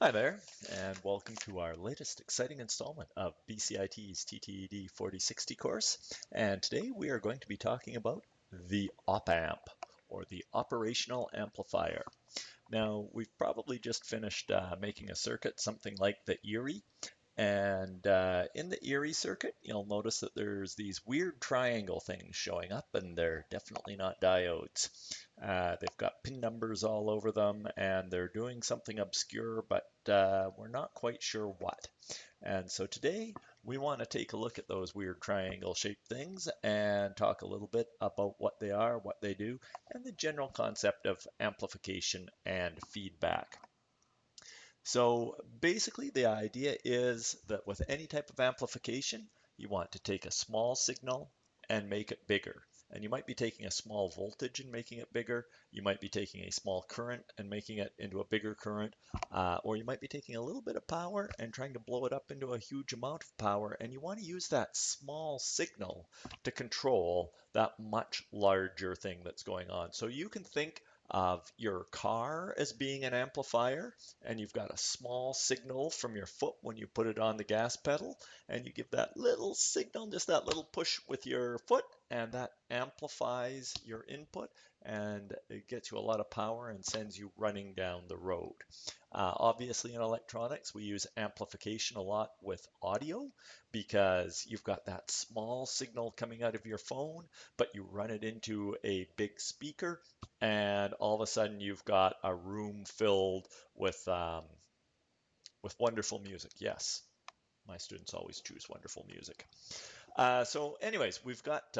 Hi there, and welcome to our latest exciting installment of BCIT's TTED 4060 course. And today we are going to be talking about the op-amp, or the operational amplifier. Now, we've probably just finished making a circuit, something like the Erie. And in the Erie Circuit, you'll notice that there's these weird triangle things showing up, and they're definitely not diodes. They've got pin numbers all over them, and they're doing something obscure, but we're not quite sure what. And so today, we want to take a look at those weird triangle-shaped things and talk a little bit about what they are, what they do, and the general concept of amplification and feedback. So basically the idea is that with any type of amplification, you want to take a small signal and make it bigger. And you might be taking a small voltage and making it bigger. You might be taking a small current and making it into a bigger current. Or you might be taking a little bit of power and trying to blow it up into a huge amount of power. And you want to use that small signal to control that much larger thing that's going on. So you can think of your car as being an amplifier, and you've got a small signal from your foot when you put it on the gas pedal, and you give that little signal, just that little push with your foot, and that amplifies your input, and it gets you a lot of power and sends you running down the road. Obviously in electronics, we use amplification a lot with audio because you've got that small signal coming out of your phone, but you run it into a big speaker, and all of a sudden you've got a room filled with wonderful music. Yes, my students always choose wonderful music. So anyways, we've got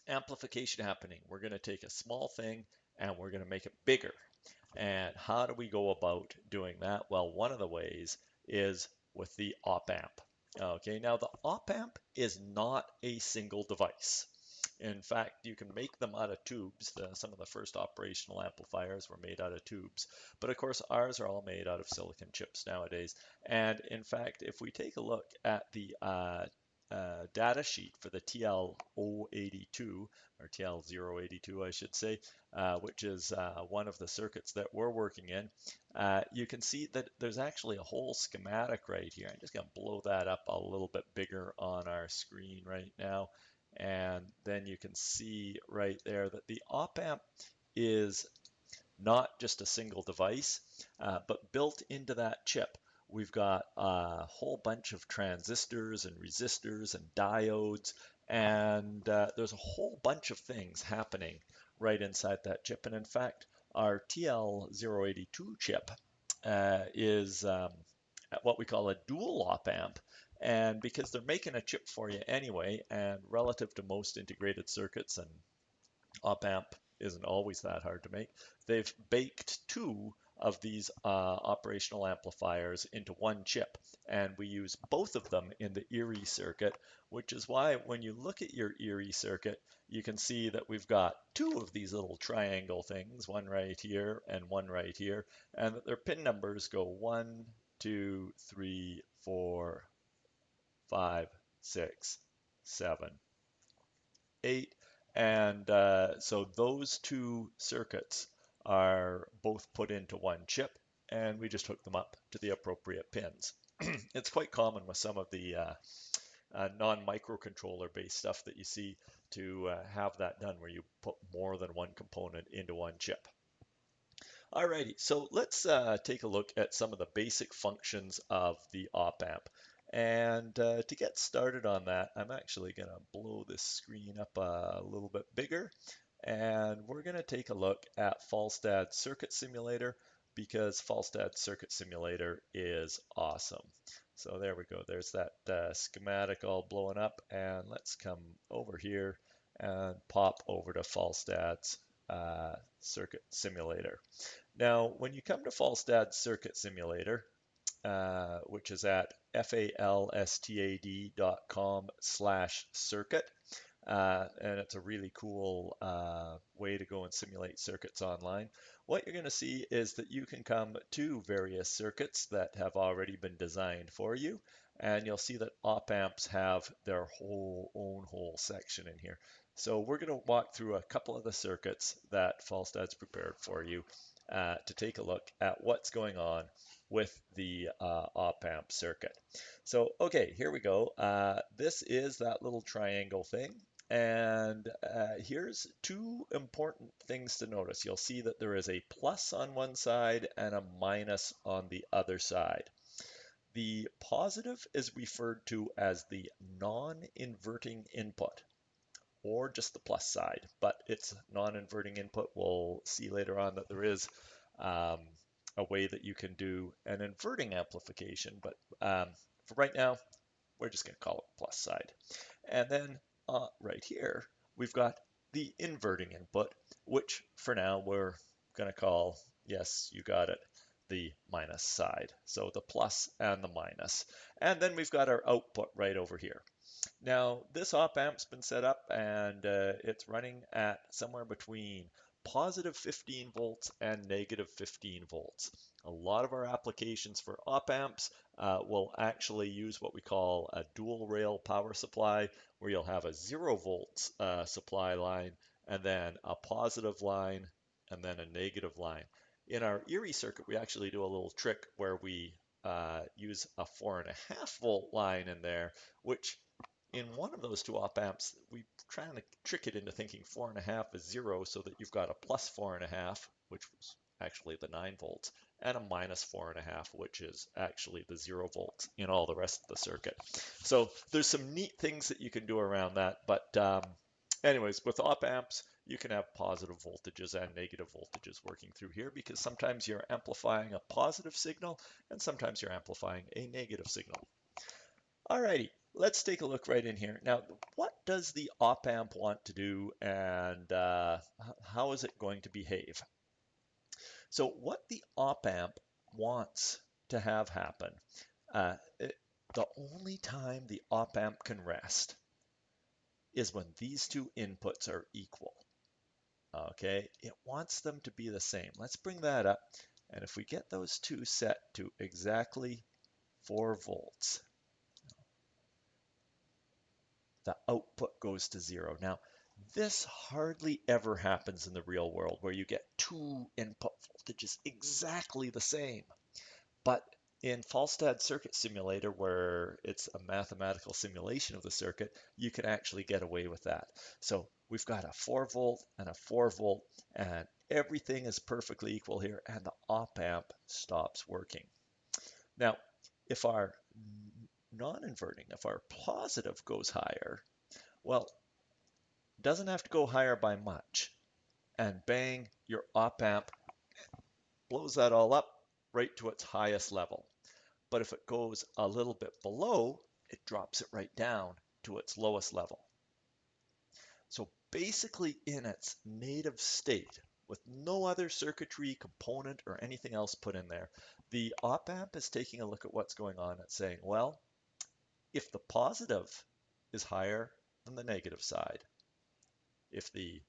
amplification happening. We're going to take a small thing and we're going to make it bigger. And how do we go about doing that? Well, one of the ways is with the op-amp. Okay, now the op-amp is not a single device. In fact, you can make them out of tubes. Some of the first operational amplifiers were made out of tubes. But of course, ours are all made out of silicon chips nowadays. And in fact, if we take a look at the data sheet for the TL082, or TL082, I should say, which is one of the circuits that we're working in, you can see that there's actually a whole schematic right here. I'm just going to blow that up a little bit bigger on our screen right now. And then you can see right there that the op-amp is not just a single device, but built into that chip, we've got a whole bunch of transistors and resistors and diodes, and there's a whole bunch of things happening right inside that chip. And in fact, our TL082 chip is what we call a dual op-amp. And because they're making a chip for you anyway, and relative to most integrated circuits, and op-amp isn't always that hard to make, they've baked two of these operational amplifiers into one chip. And we use both of them in the Erie circuit, which is why when you look at your Erie circuit, you can see that we've got two of these little triangle things, one right here and one right here, and that their pin numbers go 1, 2, 3, 4, 5, 6, 7, 8. And so those two circuits are both put into one chip, and we just hook them up to the appropriate pins. It's quite common with some of the non-microcontroller based stuff that you see to have that done where you put more than one component into one chip. Alrighty, so let's take a look at some of the basic functions of the op-amp. And to get started on that, I'm actually going to blow this screen up a little bit bigger. And we're going to take a look at Falstad Circuit Simulator, because Falstad Circuit Simulator is awesome. So there we go. There's that schematic all blowing up. And let's come over here and pop over to Falstad's Circuit Simulator. Now, when you come to Falstad Circuit Simulator, which is at falstad.com/circuit. And it's a really cool way to go and simulate circuits online. What you're going to see is that you can come to various circuits that have already been designed for you, and you'll see that op-amps have their own whole section in here. So we're going to walk through a couple of the circuits that Falstad's prepared for you. to take a look at what's going on with the op-amp circuit. So, okay, here we go. This is that little triangle thing. And here's two important things to notice. You'll see that there is a plus on one side and a minus on the other side. The positive is referred to as the non-inverting input, or just the plus side, but it's non-inverting input. We'll see later on that there is um, a way that you can do an inverting amplification, but for right now, we're just going to call it plus side. And then right here, we've got the inverting input, which for now we're going to call, yes, you got it, the minus side. So the plus and the minus. And then we've got our output right over here. Now, this op-amp's been set up and it's running at somewhere between positive 15 volts and negative 15 volts. A lot of our applications for op-amps will actually use what we call a dual rail power supply, where you'll have a 0 volts supply line and then a positive line and then a negative line. In our Erie circuit, we actually do a little trick where we use a 4.5 volt line in there, which in one of those two op-amps, we trying to trick it into thinking 4.5 is 0, so that you've got a plus 4.5, which was actually the 9 volts, and a minus 4.5, which is actually the 0 volts in all the rest of the circuit. So there's some neat things that you can do around that, but anyways, with op-amps, you can have positive voltages and negative voltages working through here, because sometimes you're amplifying a positive signal and sometimes you're amplifying a negative signal. Alrighty, let's take a look right in here. Now, what does the op-amp want to do, and how is it going to behave? So what the op-amp wants to have happen, the only time the op-amp can rest is when these two inputs are equal. Okay, it wants them to be the same. Let's bring that up, and if we get those two set to exactly 4 volts, the output goes to 0. Now, this hardly ever happens in the real world, where you get two input voltages exactly the same. But in Falstad circuit simulator, where it's a mathematical simulation of the circuit, you can actually get away with that. So we've got a 4 volt and a 4 volt, and everything is perfectly equal here, and the op-amp stops working. Now, if our non-inverting, if our positive goes higher, well, it doesn't have to go higher by much. And bang, your op-amp blows that all up right to its highest level. But if it goes a little bit below, it drops it right down to its lowest level. So basically in its native state, with no other circuitry, component, or anything else put in there, the op-amp is taking a look at what's going on and saying, well, if the positive is higher than the negative side, if the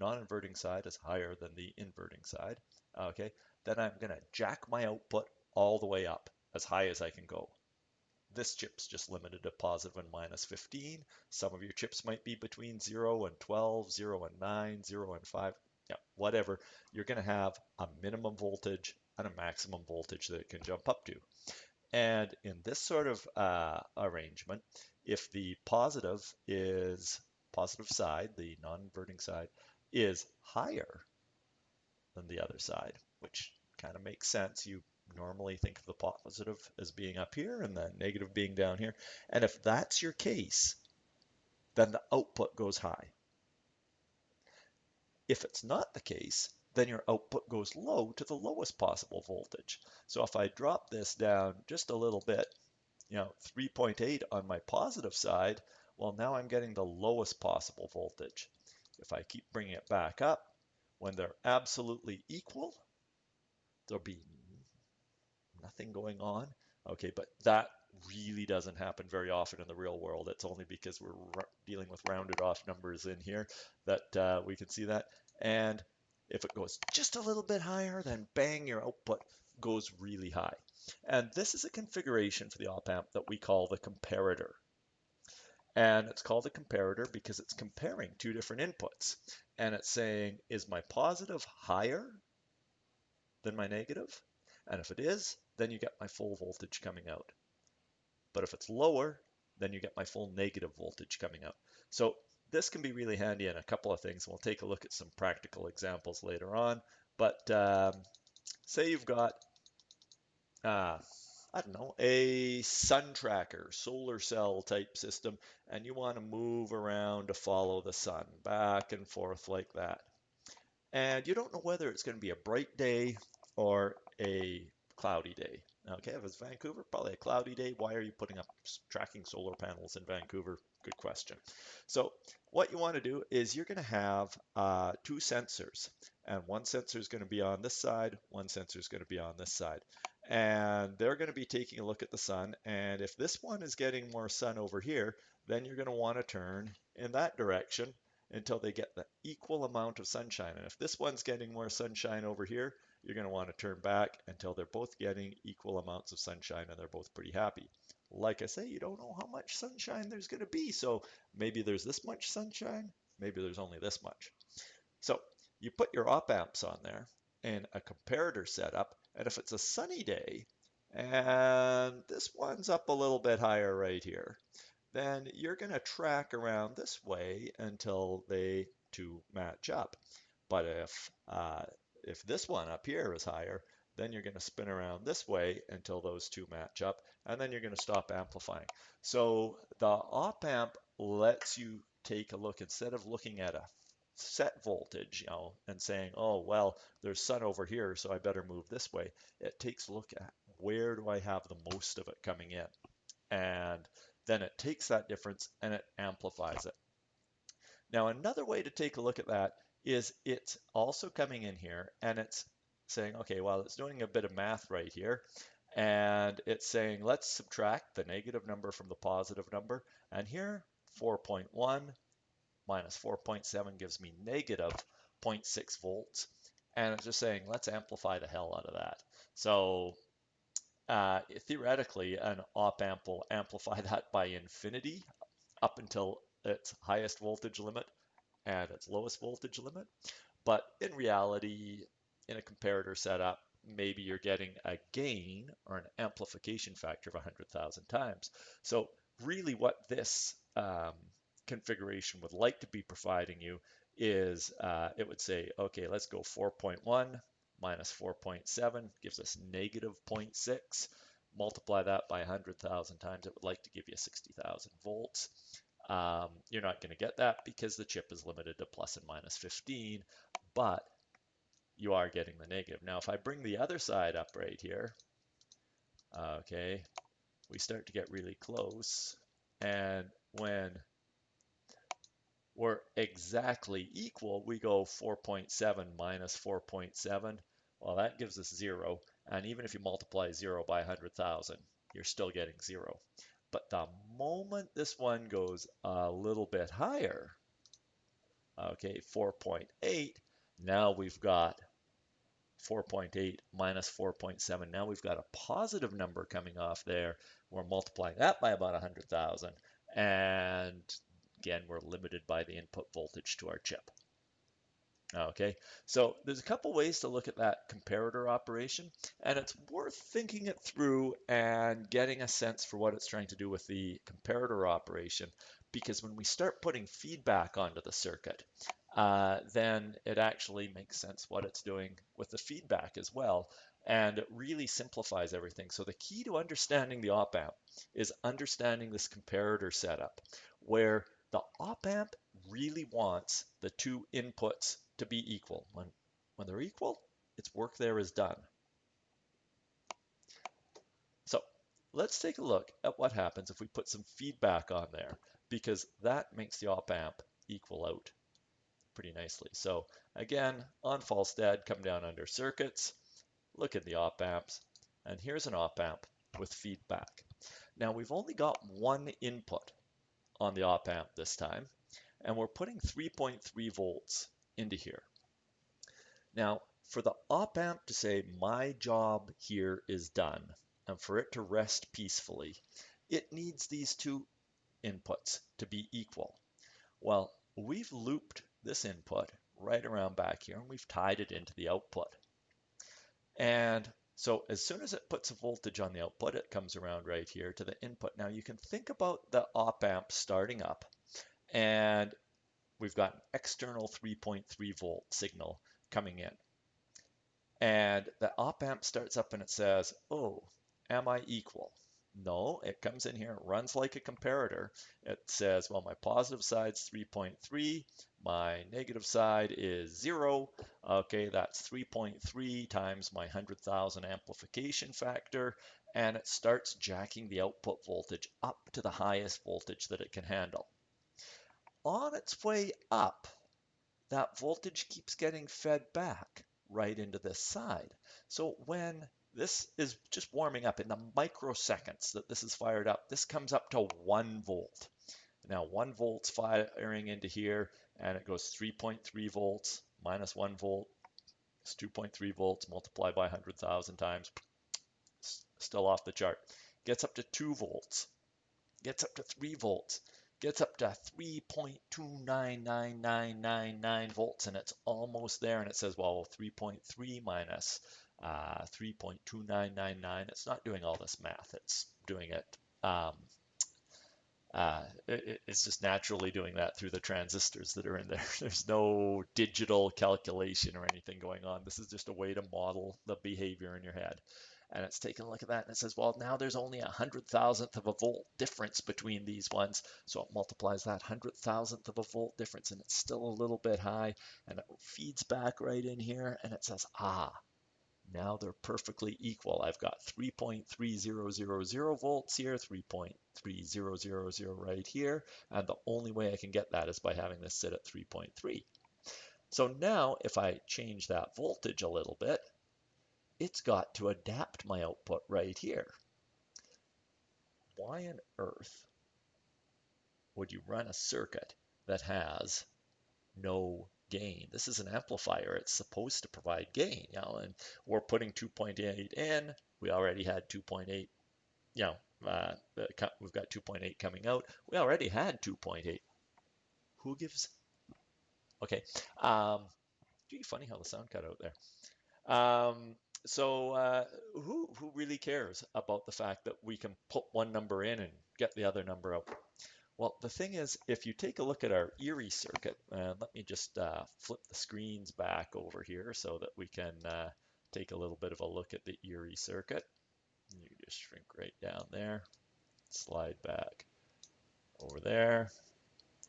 non-inverting side is higher than the inverting side, okay, then I'm going to jack my output all the way up as high as I can go. This chip's just limited to positive and minus 15. Some of your chips might be between 0 and 12, 0 and 9, 0 and 5, yeah, whatever. You're going to have a minimum voltage and a maximum voltage that it can jump up to. And in this sort of arrangement, if the positive side, the non-inverting side, is higher than the other side, which kind of makes sense. You normally think of the positive as being up here and the negative being down here. And if that's your case, then the output goes high. If it's not the case, then your output goes low to the lowest possible voltage. So if I drop this down just a little bit, 3.8 on my positive side, well, now I'm getting the lowest possible voltage. If I keep bringing it back up, when they're absolutely equal, there'll be nothing going on. Okay, but that really doesn't happen very often in the real world. It's only because we're dealing with rounded off numbers in here that we can see that. And if it goes just a little bit higher, then bang, your output goes really high. And this is a configuration for the op-amp that we call the comparator. And it's called a comparator because it's comparing two different inputs. And it's saying, is my positive higher than my negative? And if it is, then you get my full voltage coming out. But if it's lower, then you get my full negative voltage coming out. So this can be really handy in a couple of things. We'll take a look at some practical examples later on. But say you've got, I don't know, a sun tracker, solar cell type system, and you want to move around to follow the sun back and forth like that. And you don't know whether it's going to be a bright day or a cloudy day. Okay, if it's Vancouver, probably a cloudy day. Why are you putting up tracking solar panels in Vancouver? Good question. So what you want to do is you're going to have two sensors, and one sensor is going to be on this side, one sensor is going to be on this side. And they're going to be taking a look at the sun, and if this one is getting more sun over here, then you're going to want to turn in that direction until they get the equal amount of sunshine. And if this one's getting more sunshine over here, you're going to want to turn back until they're both getting equal amounts of sunshine and they're both pretty happy. Like I say, you don't know how much sunshine there's going to be. So maybe there's this much sunshine, maybe there's only this much. So you put your op-amps on there in a comparator setup, and if it's a sunny day, and this one's up a little bit higher right here, then you're going to track around this way until they two match up. But if this one up here is higher, then you're going to spin around this way until those two match up, and then you're going to stop amplifying. So the op-amp lets you take a look, instead of looking at a set voltage, and saying, oh, well, there's sun over here, so I better move this way. It takes a look at where do I have the most of it coming in. And then it takes that difference and it amplifies it. Now, another way to take a look at that is it's also coming in here and it's saying, okay, well, it's doing a bit of math right here. And it's saying, let's subtract the negative number from the positive number. And here, 4.1 minus 4.7 gives me negative 0.6 volts. And it's just saying, let's amplify the hell out of that. So theoretically, an op-amp will amplify that by infinity up until its highest voltage limit and its lowest voltage limit. But in reality, in a comparator setup, maybe you're getting a gain or an amplification factor of 100,000 times. So really what this configuration would like to be providing you is it would say, okay, let's go 4.1 minus 4.7 gives us negative 0.6. Multiply that by 100,000 times, it would like to give you 60,000 volts. You're not going to get that because the chip is limited to plus and minus 15, but you are getting the negative. Now, if I bring the other side up right here, okay, we start to get really close. And when we're exactly equal, we go 4.7 minus 4.7. Well, that gives us 0. And even if you multiply 0 by 100,000, you're still getting 0. But the moment this one goes a little bit higher, okay, 4.8, now we've got 4.8 minus 4.7. Now we've got a positive number coming off there. We're multiplying that by about 100,000. And again, we're limited by the input voltage to our chip. Okay, so there's a couple ways to look at that comparator operation, and it's worth thinking it through and getting a sense for what it's trying to do with the comparator operation, because when we start putting feedback onto the circuit, then it actually makes sense what it's doing with the feedback as well, and it really simplifies everything. So the key to understanding the op-amp is understanding this comparator setup, where the op-amp really wants the two inputs to be equal. When they're equal, its work there is done. So let's take a look at what happens if we put some feedback on there, because that makes the op-amp equal out pretty nicely. So again, on Falstad, come down under circuits, look at the op-amps, and here's an op-amp with feedback. Now we've only got one input on the op-amp this time, and we're putting 3.3 volts into here. Now, for the op-amp to say my job here is done, and for it to rest peacefully, it needs these two inputs to be equal. Well, we've looped this input right around back here, and we've tied it into the output. And so as soon as it puts a voltage on the output, it comes around right here to the input. Now you can think about the op-amp starting up, and we've got an external 3.3 volt signal coming in. And the op-amp starts up and it says, oh, am I equal? No, it comes in here, it runs like a comparator. It says, well, my positive side's 3.3, my negative side is 0. Okay, that's 3.3 times my 100,000 amplification factor, and it starts jacking the output voltage up to the highest voltage that it can handle. On its way up, that voltage keeps getting fed back right into this side. So when this is just warming up in the microseconds that this is fired up, this comes up to 1 volt. Now 1 volt's firing into here, and it goes 3.3 volts minus 1 volt. It's 2.3 volts multiplied by 100,000 times. Still off the chart. Gets up to 2 volts. Gets up to 3 volts. Gets up to 3.299999 volts, and it's almost there. And it says, well, 3.3 minus 3.2999. It's not doing all this math. It's doing it. It's just naturally doing that through the transistors that are in there. There's no digital calculation or anything going on. This is just a way to model the behavior in your head. And it's taking a look at that and it says, well, now there's only 100,000th of a volt difference between these ones. So it multiplies that 100,000th of a volt difference, and it's still a little bit high, and it feeds back right in here and it says, now they're perfectly equal. I've got 3.3000 volts here, 3.3000 right here, and the only way I can get that is by having this sit at 3.3. So now if I change that voltage a little bit, it's got to adapt my output right here. Why on earth would you run a circuit that has no gain? This is an amplifier. It's supposed to provide gain, and we're putting 2.8 in. We already had 2.8, we've got 2.8 coming out. We already had 2.8. Who gives? Okay. Gee, funny how the sound cut out there. So who really cares about the fact that we can put one number in and get the other number out? Well, the thing is, if you take a look at our Erie circuit, let me just flip the screens back over here so that we can take a little bit of a look at the Erie circuit. You just shrink right down there, slide back over there.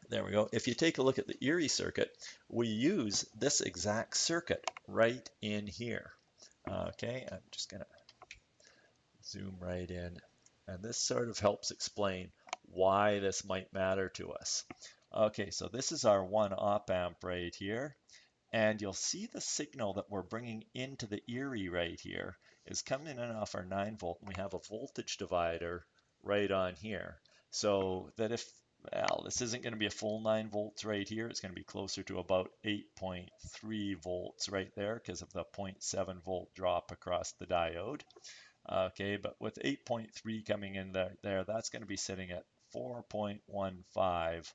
There we go. If you take a look at the Erie circuit, we use this exact circuit right in here. Okay, I'm just going to zoom right in, and this sort of helps explain why this might matter to us. Okay, so this is our one op-amp right here, and you'll see the signal that we're bringing into the Erie right here is coming in off our 9 volt, and we have a voltage divider right on here. So that if, well, this isn't going to be a full 9 volts right here, it's going to be closer to about 8.3 volts right there because of the 0.7 volt drop across the diode. Okay, but with 8.3 coming in there, that's going to be sitting at 4.15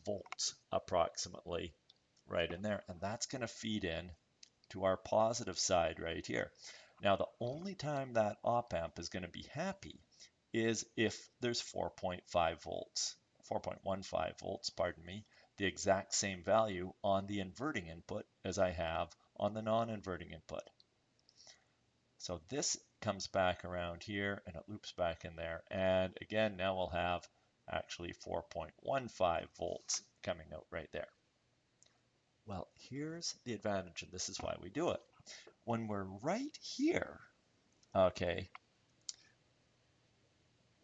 volts approximately right in there, and that's going to feed in to our positive side right here. Now, the only time that op-amp is going to be happy is if there's 4.15 volts, pardon me, the exact same value on the inverting input as I have on the non-inverting input. So this comes back around here and it loops back in there. And again, now we'll have actually 4.15 volts coming out right there. Well, here's the advantage, and this is why we do it. When we're right here, okay,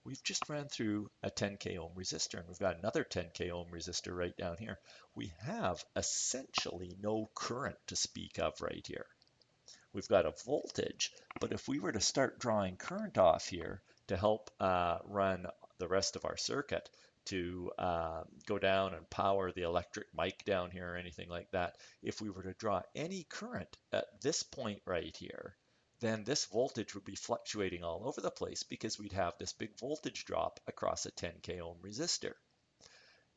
we've just ran through a 10K ohm resistor, and we've got another 10K ohm resistor right down here. We have essentially no current to speak of right here. We've got a voltage, but if we were to start drawing current off here to help run the rest of our circuit, to go down and power the electric mic down here or anything like that, if we were to draw any current at this point right here, then this voltage would be fluctuating all over the place because we'd have this big voltage drop across a 10K ohm resistor.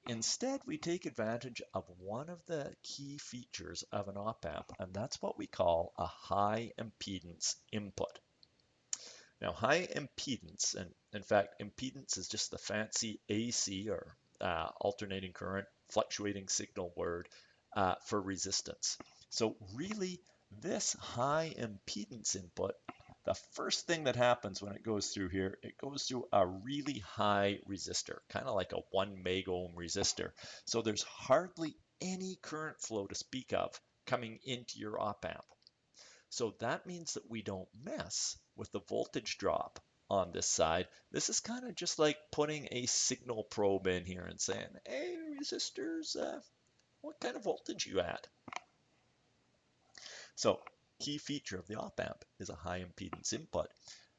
instead, we take advantage of one of the key features of an op-amp, and that's what we call a high impedance input. Now, high impedance, and in fact, impedance is just the fancy AC or alternating current, fluctuating signal word for resistance. So really, this high impedance input, the first thing that happens when it goes through here, it goes through a really high resistor, kind of like a 1 megohm resistor. So there's hardly any current flow to speak of coming into your op-amp. So that means that we don't mess with the voltage drop on this side. This is kind of just like putting a signal probe in here and saying, hey, resistors, what kind of voltage you at? So key feature of the op-amp is a high impedance input.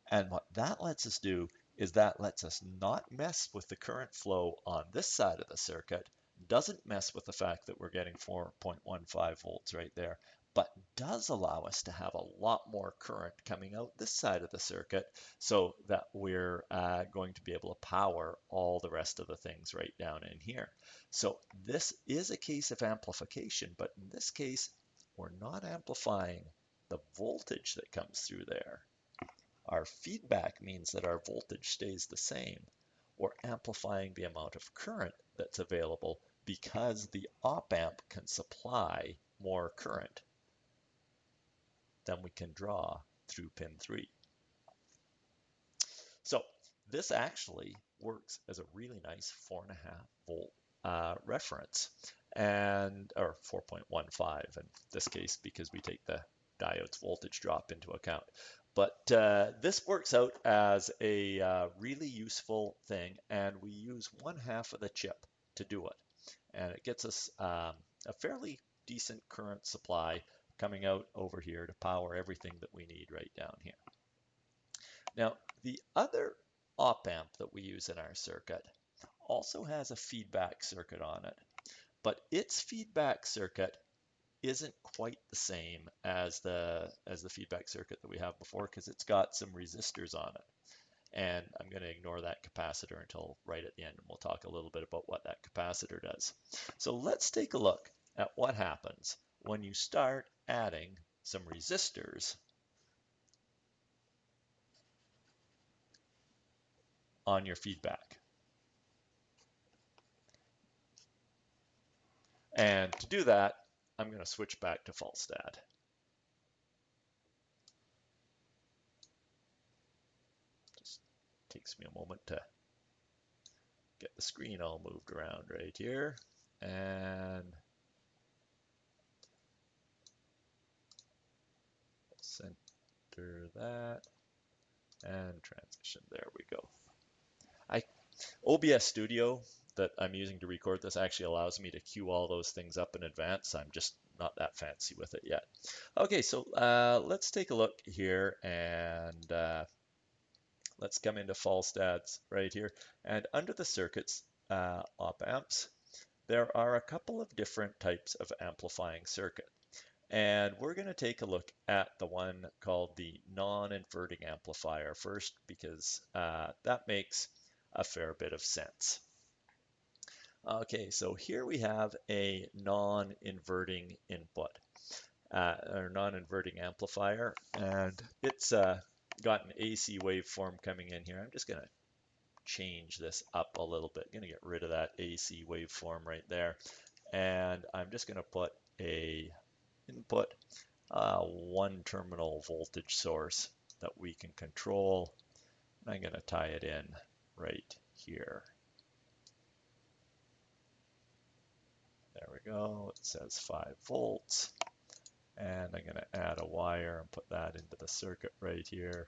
And what that lets us do is that lets us not mess with the current flow on this side of the circuit, doesn't mess with the fact that we're getting 4.15 volts right there, but does allow us to have a lot more current coming out this side of the circuit so that we're going to be able to power all the rest of the things right down in here. So this is a case of amplification, but in this case, we're not amplifying the voltage that comes through there. Our feedback means that our voltage stays the same. We're amplifying the amount of current that's available because the op-amp can supply more current than we can draw through pin 3. So this actually works as a really nice 4.5 volt reference, and or 4.15 in this case because we take the diode's voltage drop into account. But this works out as a really useful thing, and we use 1/2 of the chip to do it. And it gets us a fairly decent current supply coming out over here to power everything that we need right down here. Now, the other op-amp that we use in our circuit also has a feedback circuit on it, but its feedback circuit isn't quite the same as the feedback circuit that we have before because it's got some resistors on it. And I'm going to ignore that capacitor until right at the end, and we'll talk a little bit about what that capacitor does. So let's take a look at what happens when you start adding some resistors on your feedback. And to do that, I'm going to switch back to Falstad. Just takes me a moment to get the screen all moved around right here. And center that and transition. There we go. OBS Studio that I'm using to record this actually allows me to queue all those things up in advance. I'm just not that fancy with it yet. Okay, so let's take a look here, and let's come into Falstad's right here. And under the circuits, op-amps, there are a couple of different types of amplifying circuit. And we're going to take a look at the one called the non-inverting amplifier first, because that makes a fair bit of sense. Okay, so here we have a non-inverting input, or non-inverting amplifier, and it's got an AC waveform coming in here. I'm just going to change this up a little bit. I'm going to get rid of that AC waveform right there, and I'm just going to put a input, one terminal voltage source that we can control. And I'm going to tie it in right here. There we go. It says 5 volts. And I'm going to add a wire and put that into the circuit right here.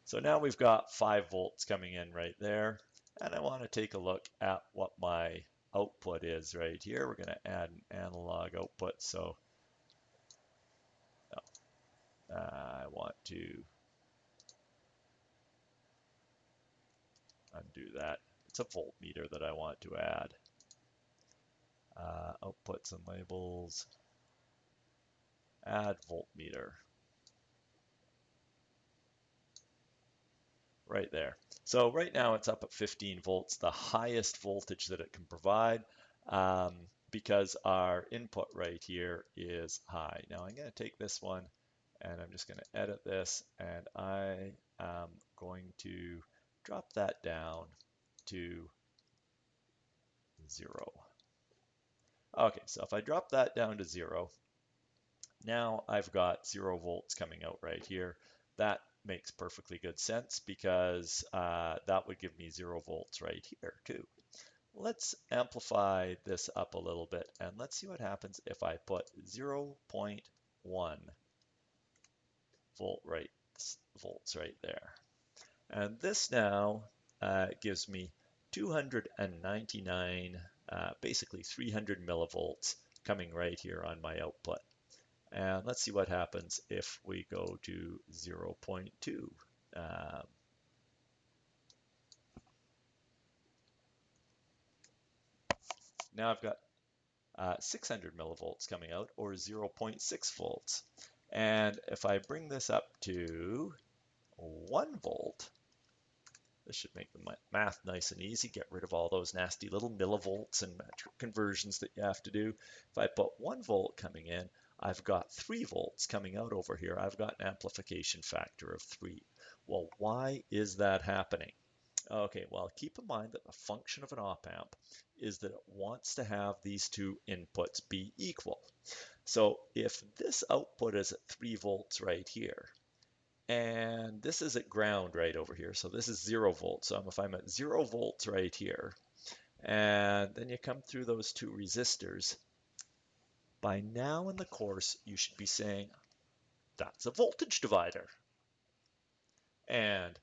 So now we've got 5 volts coming in right there. And I want to take a look at what my output is right here. We're going to add an analog output. So I want to undo that. It's a voltmeter that I want to add. Outputs and labels. Add voltmeter. right there. So right now it's up at 15 volts, the highest voltage that it can provide, because our input right here is high. Now I'm going to take this one and I'm just going to edit this, and I am going to drop that down to 0. Okay, so if I drop that down to 0, now I've got 0 volts coming out right here. That makes perfectly good sense because that would give me 0 volts right here too. Let's amplify this up a little bit and let's see what happens if I put 0.1 volts right there. And this now gives me 299, basically 300 millivolts coming right here on my output. And let's see what happens if we go to 0.2. Now I've got 600 millivolts coming out, or 0.6 volts. And if I bring this up to 1 volt, this should make the math nice and easy, get rid of all those nasty little millivolts and metric conversions that you have to do. If I put 1 volt coming in, I've got 3 volts coming out over here. I've got an amplification factor of 3. Well, why is that happening? Okay, well, keep in mind that the function of an op-amp is that it wants to have these two inputs be equal. So if this output is at 3 volts right here, and this is at ground right over here, so this is 0 volts. So if I'm at 0 volts right here, and then you come through those two resistors, by now in the course, you should be saying, that's a voltage divider. And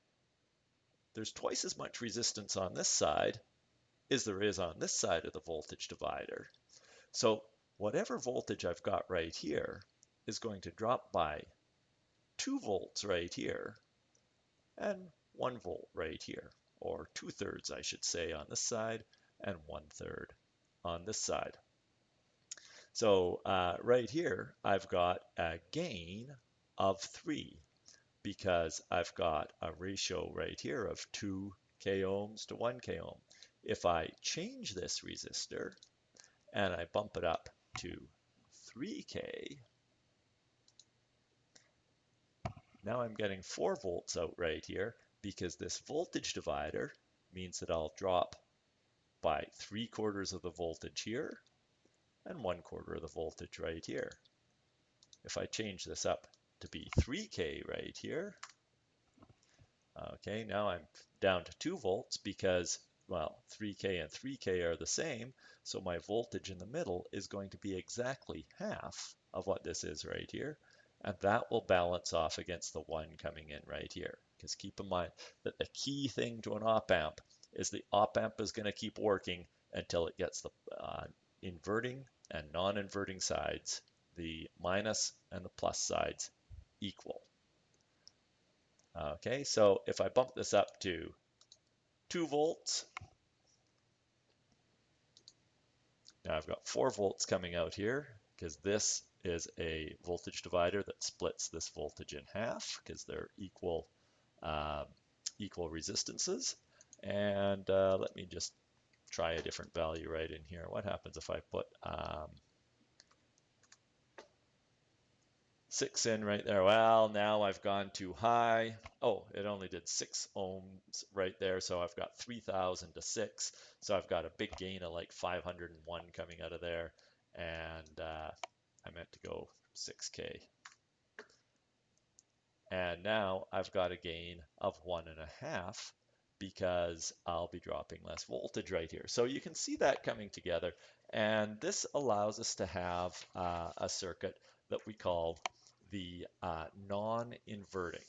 there's twice as much resistance on this side as there is on this side of the voltage divider. So whatever voltage I've got right here is going to drop by 2 volts right here and 1 volt right here, or 2/3 I should say on this side and 1/3 on this side. So right here I've got a gain of 3 because I've got a ratio right here of 2 k ohms to 1 k ohm. If I change this resistor and I bump it up to 3K, now I'm getting 4 volts out right here because this voltage divider means that I'll drop by 3/4 of the voltage here and 1/4 of the voltage right here. If I change this up to be 3K right here, okay, now I'm down to 2 volts because, well, 3K and 3K are the same, so my voltage in the middle is going to be exactly half of what this is right here, and that will balance off against the 1 coming in right here. Because keep in mind that the key thing to an op-amp is the op-amp is going to keep working until it gets the inverting and non-inverting sides, the minus and the plus sides, equal. Okay, so if I bump this up to 2 volts, now I've got 4 volts coming out here because this is a voltage divider that splits this voltage in half because they're equal resistances. And let me just try a different value right in here. What happens if I put 6 in right there? Well, now I've gone too high. Oh, it only did 6 ohms right there, so I've got 3,000 to 6. So I've got a big gain of like 501 coming out of there, and I meant to go 6K. And now I've got a gain of 1.5 because I'll be dropping less voltage right here. So you can see that coming together, and this allows us to have a circuit that we call the non-inverting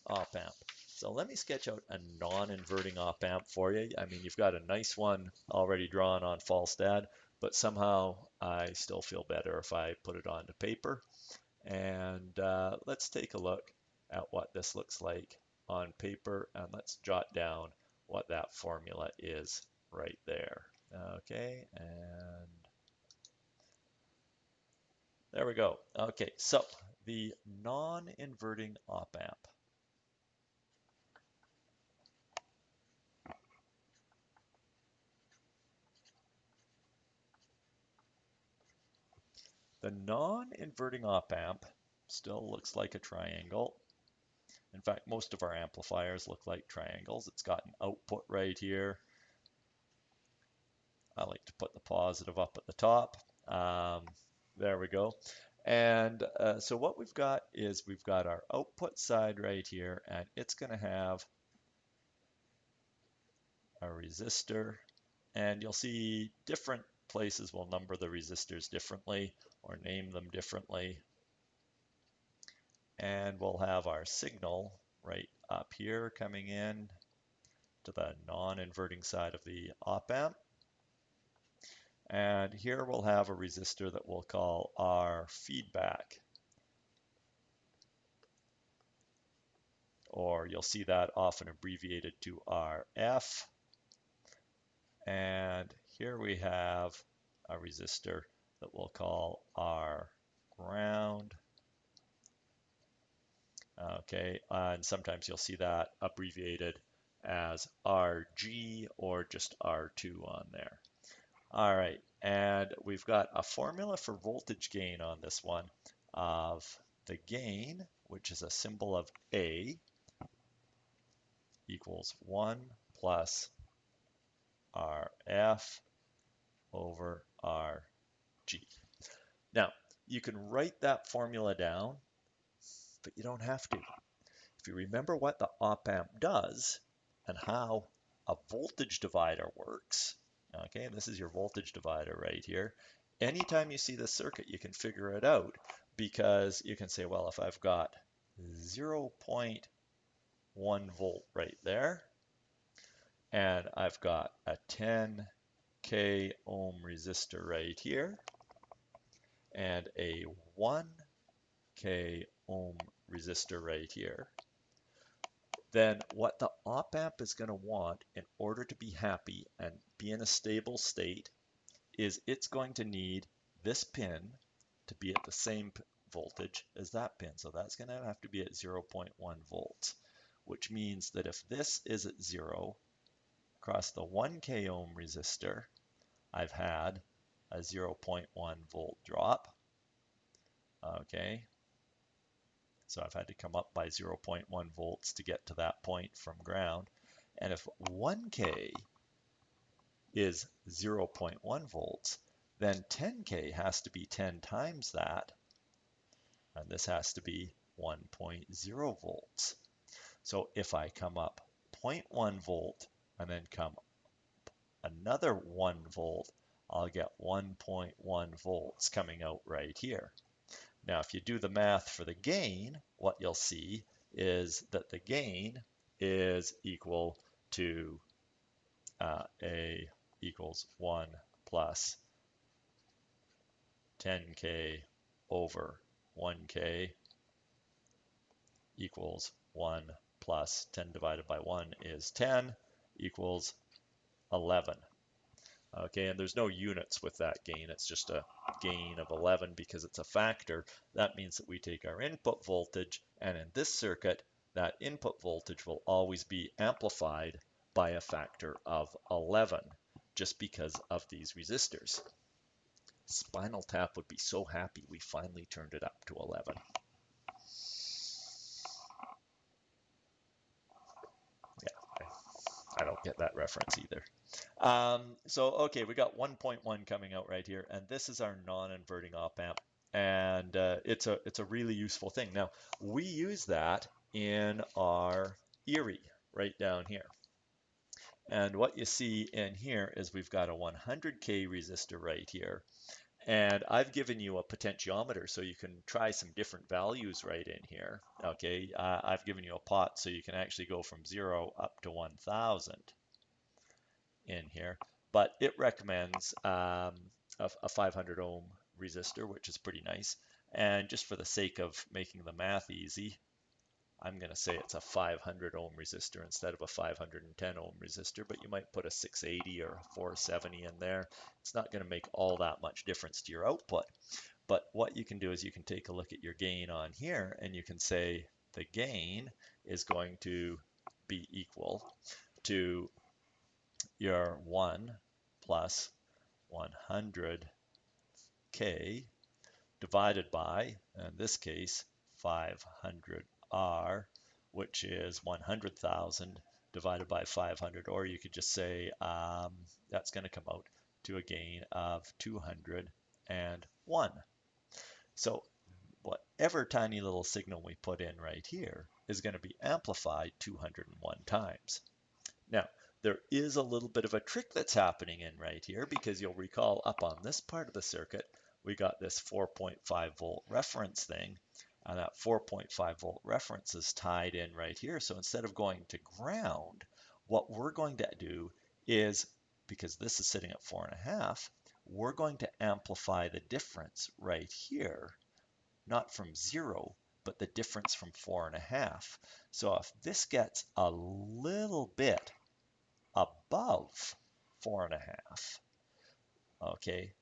op-amp. So let me sketch out a non-inverting op-amp for you. I mean, you've got a nice one already drawn on Falstad, but somehow I still feel better if I put it onto paper. And let's take a look at what this looks like on paper, and let's jot down what that formula is right there. Okay, and there we go. Okay, so the non-inverting op-amp The non-inverting op-amp still looks like a triangle. In fact, most of our amplifiers look like triangles. It's got an output right here. I like to put the positive up at the top. There we go. And so what we've got is we've got our output side right here, and it's going to have a resistor. And you'll see different places will number the resistors differently or name them differently. And we'll have our signal right up here coming in to the non-inverting side of the op-amp. And here we'll have a resistor that we'll call our feedback. Or you'll see that often abbreviated to RF. And here we have a resistor that we'll call our ground. Okay, and sometimes you'll see that abbreviated as RG or just R2 on there. All right, and we've got a formula for voltage gain on this one of the gain, which is a symbol of A, equals 1 plus RF over RG. Now, you can write that formula down, but you don't have to. If you remember what the op-amp does and how a voltage divider works, okay, and this is your voltage divider right here. Anytime you see this circuit, you can figure it out because you can say, well, if I've got 0.1 volt right there, and I've got a 10K ohm resistor right here, and a 1K ohm resistor right here, then what the op-amp is going to want in order to be happy and be in a stable state is it's going to need this pin to be at the same voltage as that pin. So that's going to have to be at 0.1 volts, which means that if this is at 0 across the 1K ohm resistor, I've had a 0.1 volt drop. Okay. So I've had to come up by 0.1 volts to get to that point from ground. And if 1K is 0.1 volts, then 10K has to be 10 times that. And this has to be 1.0 volts. So if I come up 0.1 volt and then come another 1 volt, I'll get 1.1 volts coming out right here. Now, if you do the math for the gain, what you'll see is that the gain is equal to A equals 1 plus 10K over 1K equals 1 plus 10 divided by 1 is 10 equals 11. Okay, and there's no units with that gain. It's just a gain of 11 because it's a factor. That means that we take our input voltage, and in this circuit, that input voltage will always be amplified by a factor of 11, just because of these resistors. Spinal Tap would be so happy we finally turned it up to 11. Yeah, I don't get that reference either. Okay, we got 1.1 coming out right here, and this is our non-inverting op-amp, and it's a really useful thing. Now, we use that in our Erie right down here. And what you see in here is we've got a 100K resistor right here, and I've given you a potentiometer so you can try some different values right in here. Okay, I've given you a pot so you can actually go from 0 up to 1,000. In here, but it recommends a 500 ohm resistor, which is pretty nice. And just for the sake of making the math easy, I'm going to say it's a 500 ohm resistor instead of a 510 ohm resistor, but you might put a 680 or a 470 in there. It's not going to make all that much difference to your output. But what you can do is you can take a look at your gain on here, and you can say the gain is going to be equal to your 1 plus 100K divided by, in this case, 500R, which is 100,000 divided by 500, or you could just say that's going to come out to a gain of 201. So whatever tiny little signal we put in right here is going to be amplified 201 times. Now, there is a little bit of a trick that's happening in right here, because you'll recall up on this part of the circuit, we got this 4.5 volt reference thing, and that 4.5 volt reference is tied in right here. So instead of going to ground, what we're going to do is, because this is sitting at 4.5, we're going to amplify the difference right here, not from 0, but the difference from 4.5. So if this gets a little bit above 4.5, okay,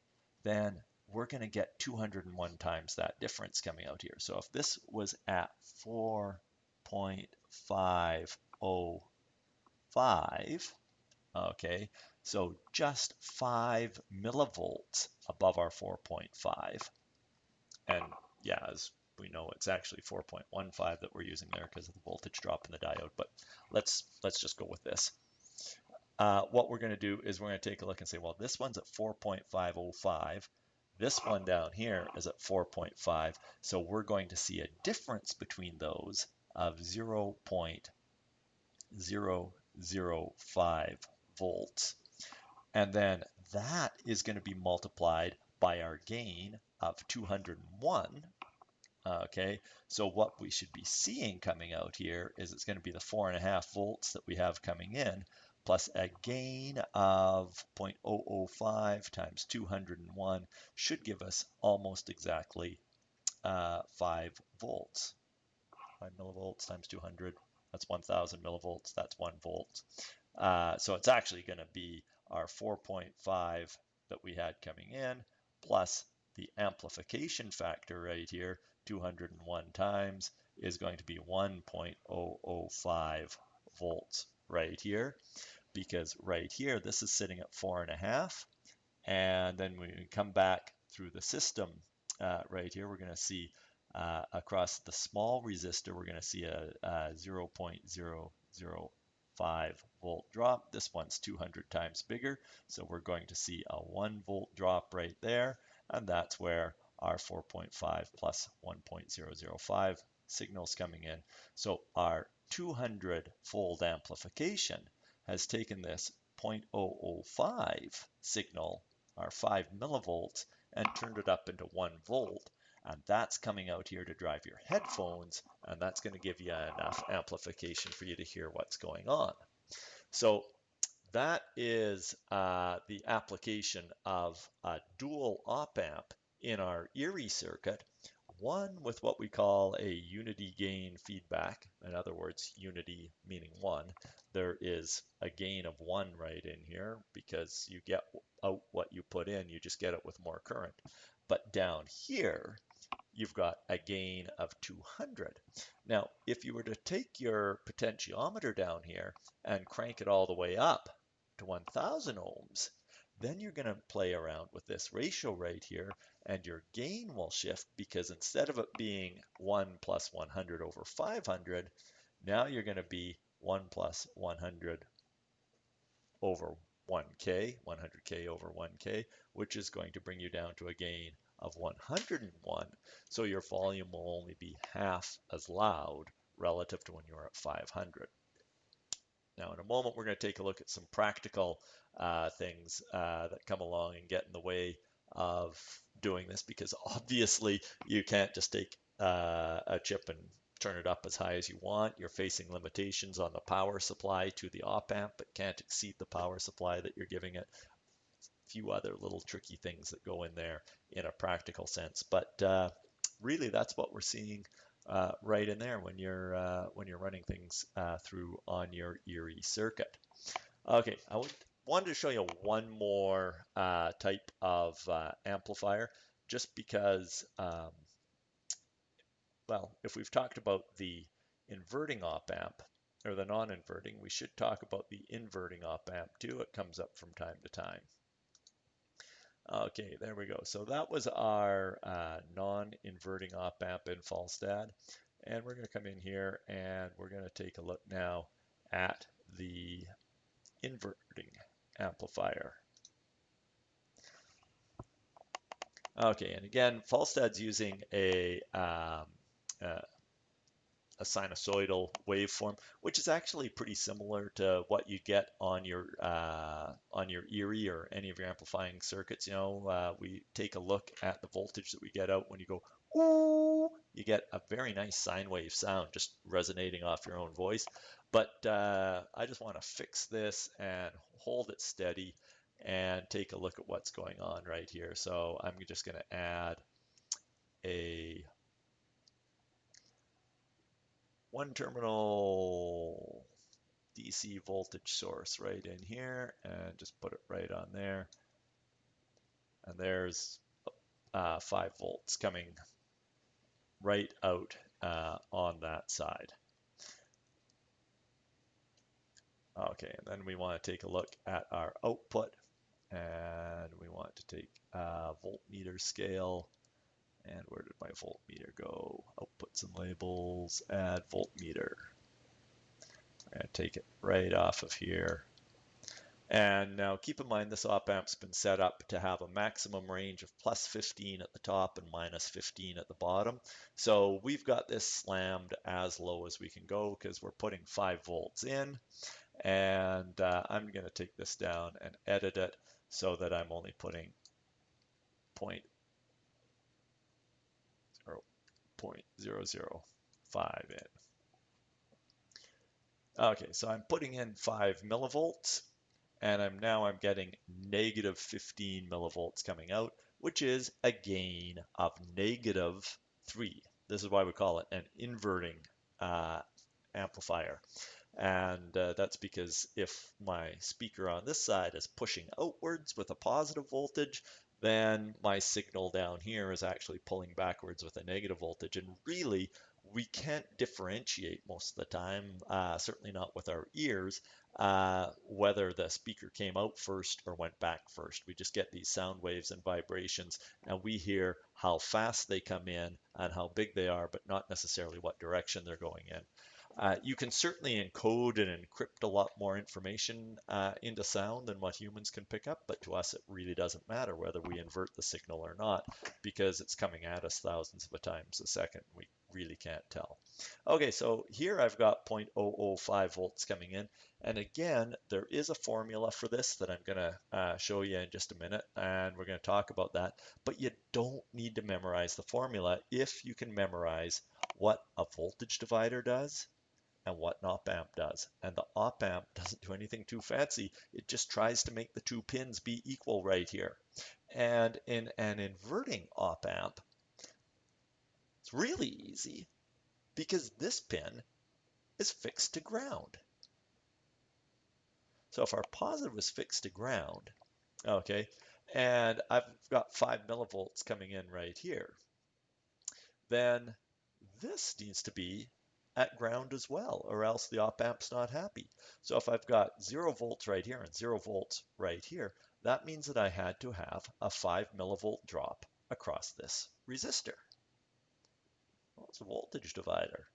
then we're going to get 201 times that difference coming out here. So if this was at 4.505, okay, so just 5 millivolts above our 4.5, and yeah, as we know, it's actually 4.15 that we're using there because of the voltage drop in the diode, but let's just go with this. What we're going to do is we're going to take a look and say, well, this one's at 4.505. This one down here is at 4.5. So we're going to see a difference between those of 0.005 volts. And then that is going to be multiplied by our gain of 201. Okay, so what we should be seeing coming out here is it's going to be the 4.5 volts that we have coming in, plus a gain of 0.005 times 201 should give us almost exactly 5 volts. 5 millivolts times 200, that's 1,000 millivolts, that's 1 volt. So it's actually going to be our 4.5 that we had coming in, plus the amplification factor right here, 201 times, is going to be 1.005 volts right here, because right here, this is sitting at 4.5, and then when we come back through the system right here, we're going to see across the small resistor, we're going to see a 0.005 volt drop. This one's 200 times bigger, so we're going to see a 1 volt drop right there, and that's where our 4.5 plus 1.005 signals coming in. So our 200-fold amplification has taken this 0.005 signal, our 5 millivolts, and turned it up into 1 volt. And that's coming out here to drive your headphones, and that's going to give you enough amplification for you to hear what's going on. So that is the application of a dual op-amp in our Erie circuit, one with what we call a unity gain feedback. In other words, unity meaning 1. There is a gain of 1 right in here because you get out what you put in, you just get it with more current. But down here, you've got a gain of 200. Now, if you were to take your potentiometer down here and crank it all the way up to 1000 ohms, then you're going to play around with this ratio right here, and your gain will shift, because instead of it being 1 plus 100 over 500, now you're going to be 1 plus 100 over 1K, 100K over 1K, which is going to bring you down to a gain of 101. So your volume will only be half as loud relative to when you're at 500. Now, in a moment, we're going to take a look at some practical things that come along and get in the way of doing this, because obviously you can't just take a chip and turn it up as high as you want. You're facing limitations on the power supply to the op-amp. It can't exceed the power supply that you're giving it. A few other little tricky things that go in there in a practical sense. But really, that's what we're seeing right in there when you're running things through on your Erie circuit. Okay, I wanted to show you one more type of amplifier, just because, well, if we've talked about the inverting op-amp or the non-inverting, we should talk about the inverting op-amp too. It comes up from time to time. Okay, there we go. So that was our non-inverting op-amp in Falstad. And we're going to come in here and we're going to take a look now at the inverting amplifier. Okay, and again, Falstad's using a sinusoidal waveform, which is actually pretty similar to what you get on your Erie or any of your amplifying circuits. You know, we take a look at the voltage that we get out when you go ooh, you get a very nice sine wave sound just resonating off your own voice. But I just want to fix this and hold it steady and take a look at what's going on right here. So I'm just going to add a one terminal DC voltage source right in here and just put it right on there. And there's 5 volts coming right out on that side. Okay, and then we want to take a look at our output, and we want to take voltmeter scale. And where did my voltmeter go? Outputs and labels, add voltmeter. I'm going to take it right off of here. And now keep in mind this op-amp's been set up to have a maximum range of plus 15 at the top and minus 15 at the bottom. So we've got this slammed as low as we can go because we're putting 5 volts in. And I'm going to take this down and edit it so that I'm only putting 0.005 in. Okay, so I'm putting in 5 millivolts. And I'm getting negative 15 millivolts coming out, which is a gain of negative 3. This is why we call it an inverting amplifier. And that's because if my speaker on this side is pushing outwards with a positive voltage, then my signal down here is actually pulling backwards with a negative voltage. And really, we can't differentiate most of the time, certainly not with our ears, whether the speaker came out first or went back first. We just get these sound waves and vibrations, and we hear how fast they come in and how big they are, but not necessarily what direction they're going in. You can certainly encode and encrypt a lot more information into sound than what humans can pick up, but to us it really doesn't matter whether we invert the signal or not because it's coming at us thousands of times a second. We really can't tell. Okay, so here I've got 0.005 volts coming in, and again, there is a formula for this that I'm going to show you in just a minute, and we're going to talk about that, but you don't need to memorize the formula if you can memorize what a voltage divider does and what an op-amp does. And the op-amp doesn't do anything too fancy. It just tries to make the 2 pins be equal right here. And in an inverting op-amp, it's really easy because this pin is fixed to ground. So if our positive is fixed to ground, okay, and I've got 5 millivolts coming in right here, then this needs to be at ground as well, or else the op-amp's not happy. So if I've got 0 volts right here and 0 volts right here, that means that I had to have a 5 millivolt drop across this resistor. Well, it's a voltage divider.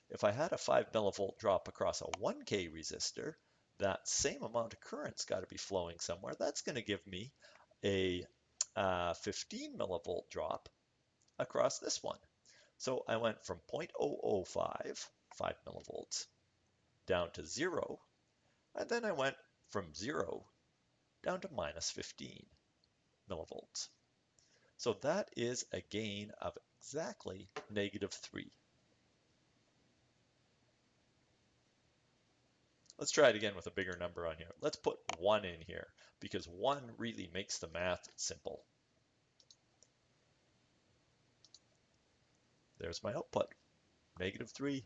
If I had a 5 millivolt drop across a 1K resistor, that same amount of current's got to be flowing somewhere. That's going to give me a 15 millivolt drop across this one. So I went from 0.005, 5 millivolts, down to 0, and then I went from 0 down to minus 15 millivolts. So that is a gain of exactly negative 3. Let's try it again with a bigger number on here. Let's put 1 in here, because 1 really makes the math simple. There's my output, negative 3.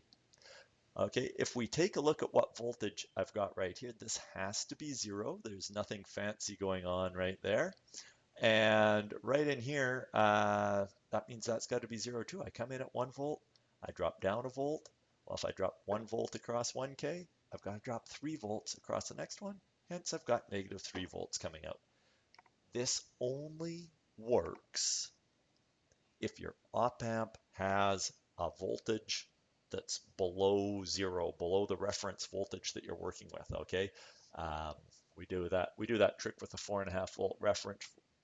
Okay, if we take a look at what voltage I've got right here, this has to be 0. There's nothing fancy going on right there. And right in here, that means that's got to be 0 too. I come in at 1 volt, I drop down a volt. Well, if I drop 1 volt across 1K, I've got to drop 3 volts across the next one. Hence, I've got negative 3 volts coming out. this only works if your op-amp has a voltage that's below zero, below the reference voltage that you're working with, okay? We do that trick with a 4.5 volt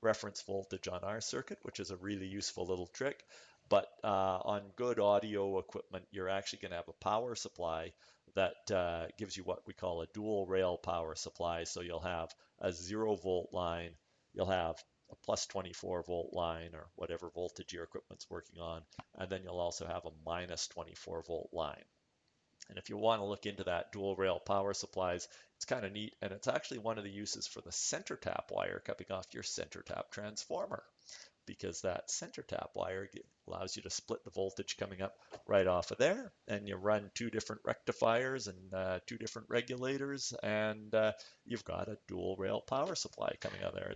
reference voltage on our circuit, which is a really useful little trick. But on good audio equipment, you're actually going to have a power supply that gives you what we call a dual rail power supply. So you'll have a 0 volt line, you'll have a plus 24 volt line or whatever voltage your equipment's working on, and then you'll also have a minus 24 volt line. And if you want to look into that dual rail power supplies, it's kind of neat, and it's actually one of the uses for the center tap wire coming off your center tap transformer, because that center tap wire allows you to split the voltage coming up right off of there, and you run 2 different rectifiers and 2 different regulators, and you've got a dual rail power supply coming out there.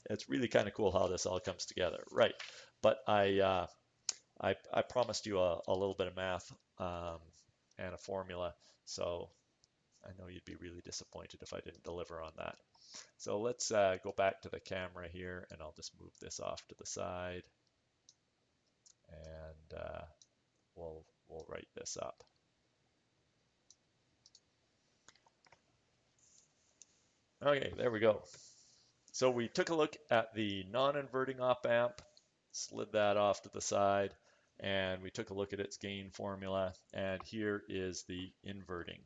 It's really kind of cool how this all comes together, right? But I promised you a little bit of math and a formula, so I know you'd be really disappointed if I didn't deliver on that. So let's go back to the camera here, and I'll just move this off to the side, and we'll write this up. Okay, there we go. So we took a look at the non-inverting op-amp, slid that off to the side, and we took a look at its gain formula, and here is the inverting.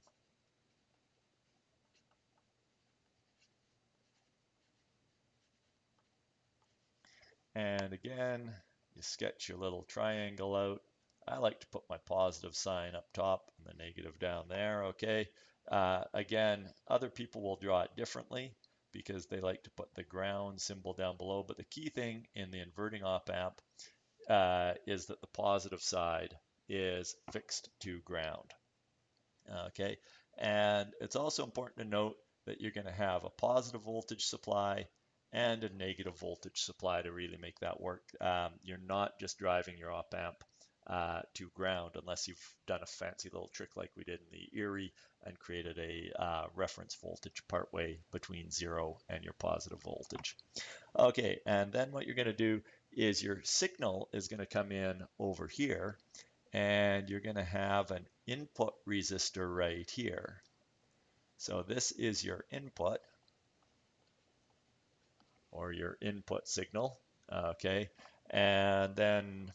And again, you sketch your little triangle out. I like to put my positive sign up top and the negative down there, okay? Again, other people will draw it differently because they like to put the ground symbol down below, but the key thing in the inverting op-amp is that the positive side is fixed to ground, okay? And it's also important to note that you're going to have a positive voltage supply and a negative voltage supply to really make that work. You're not just driving your op-amp to ground unless you've done a fancy little trick like we did in the Erie and created a reference voltage partway between 0 and your positive voltage. Okay, and then what you're going to do is your signal is going to come in over here, and you're going to have an input resistor right here. So this is your input, or your input signal, okay? And then,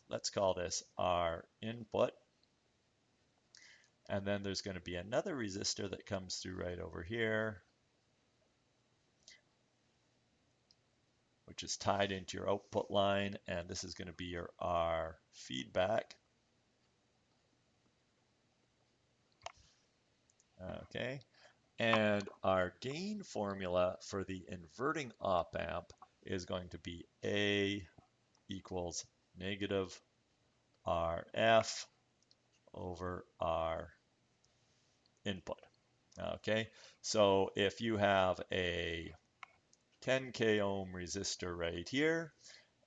let's call this our input. And then there's going to be another resistor that comes through right over here, which is tied into your output line, and this is going to be your R feedback. Okay, and our gain formula for the inverting op-amp is going to be A equals negative RF over R input. Okay, so if you have a 10K ohm resistor right here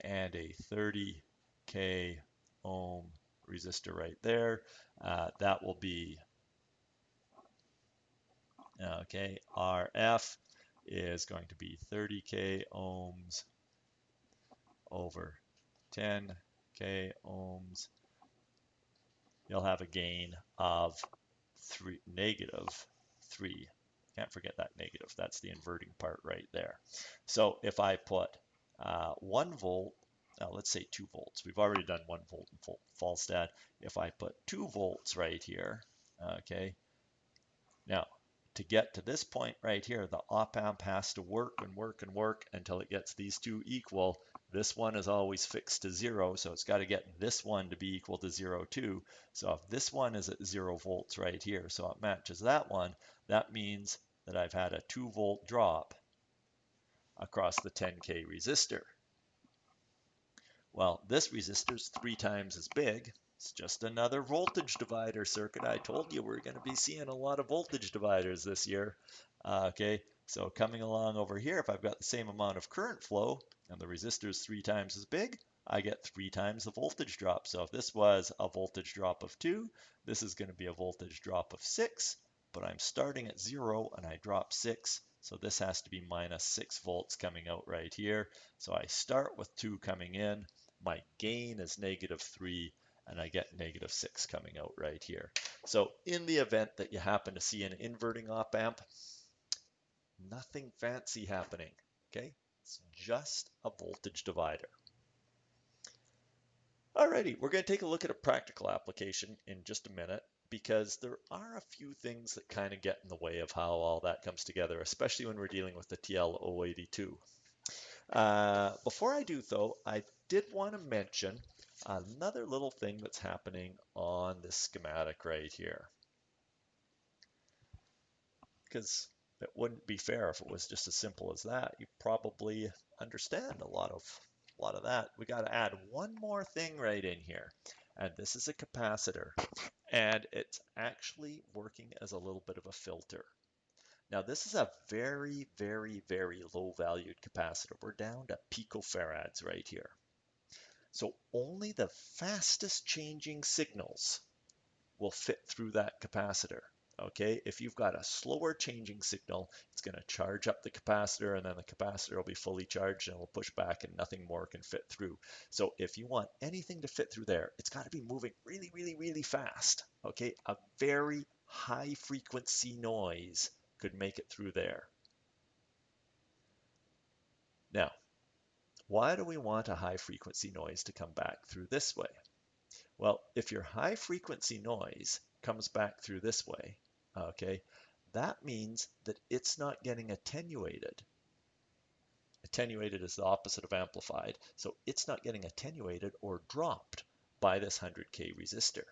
and a 30K ohm resistor right there, that will be, okay, RF is going to be 30K ohms over 10K ohms. You'll have a gain of negative 3. Can't forget that negative. That's the inverting part right there. So if I put 1 volt, let's say 2 volts. We've already done 1 volt in Falstad. If I put 2 volts right here, okay. Now, to get to this point right here, the op-amp has to work and work and work until it gets these two equal. This one is always fixed to 0, so it's got to get this one to be equal to 0 too. So if this one is at 0 volts right here, so it matches that one, that means that I've had a 2 volt drop across the 10K resistor. Well, this resistor is 3 times as big. It's just another voltage divider circuit. I told you we're going to be seeing a lot of voltage dividers this year. Okay, so coming along over here, if I've got the same amount of current flow and the resistor is 3 times as big, I get 3 times the voltage drop. So if this was a voltage drop of 2, this is going to be a voltage drop of 6, but I'm starting at 0 and I drop 6. So this has to be minus 6 volts coming out right here. So I start with 2 coming in. My gain is -3, and I get -6 coming out right here. So in the event that you happen to see an inverting op-amp, nothing fancy happening, okay? It's just a voltage divider. Alrighty, we're going to take a look at a practical application in just a minute, because there are a few things that kind of get in the way of how all that comes together, especially when we're dealing with the TL082. Before I do, though, I did want to mention another little thing that's happening on this schematic right here, because it wouldn't be fair if it was just as simple as that. You probably understand a lot of that. We got to add one more thing right in here, and this is a capacitor, and it's actually working as a little bit of a filter. Now this is a very, very, very low valued capacitor. We're down to picofarads right here. So only the fastest changing signals will fit through that capacitor. Okay, if you've got a slower changing signal, it's going to charge up the capacitor, and then the capacitor will be fully charged and it'll push back and nothing more can fit through. So if you want anything to fit through there, it's got to be moving really, really, really fast. Okay, a very high frequency noise could make it through there. Now, why do we want a high frequency noise to come back through this way? Well, if your high frequency noise comes back through this way, okay, that means that it's not getting attenuated. Attenuated is the opposite of amplified, so it's not getting attenuated or dropped by this 100K resistor.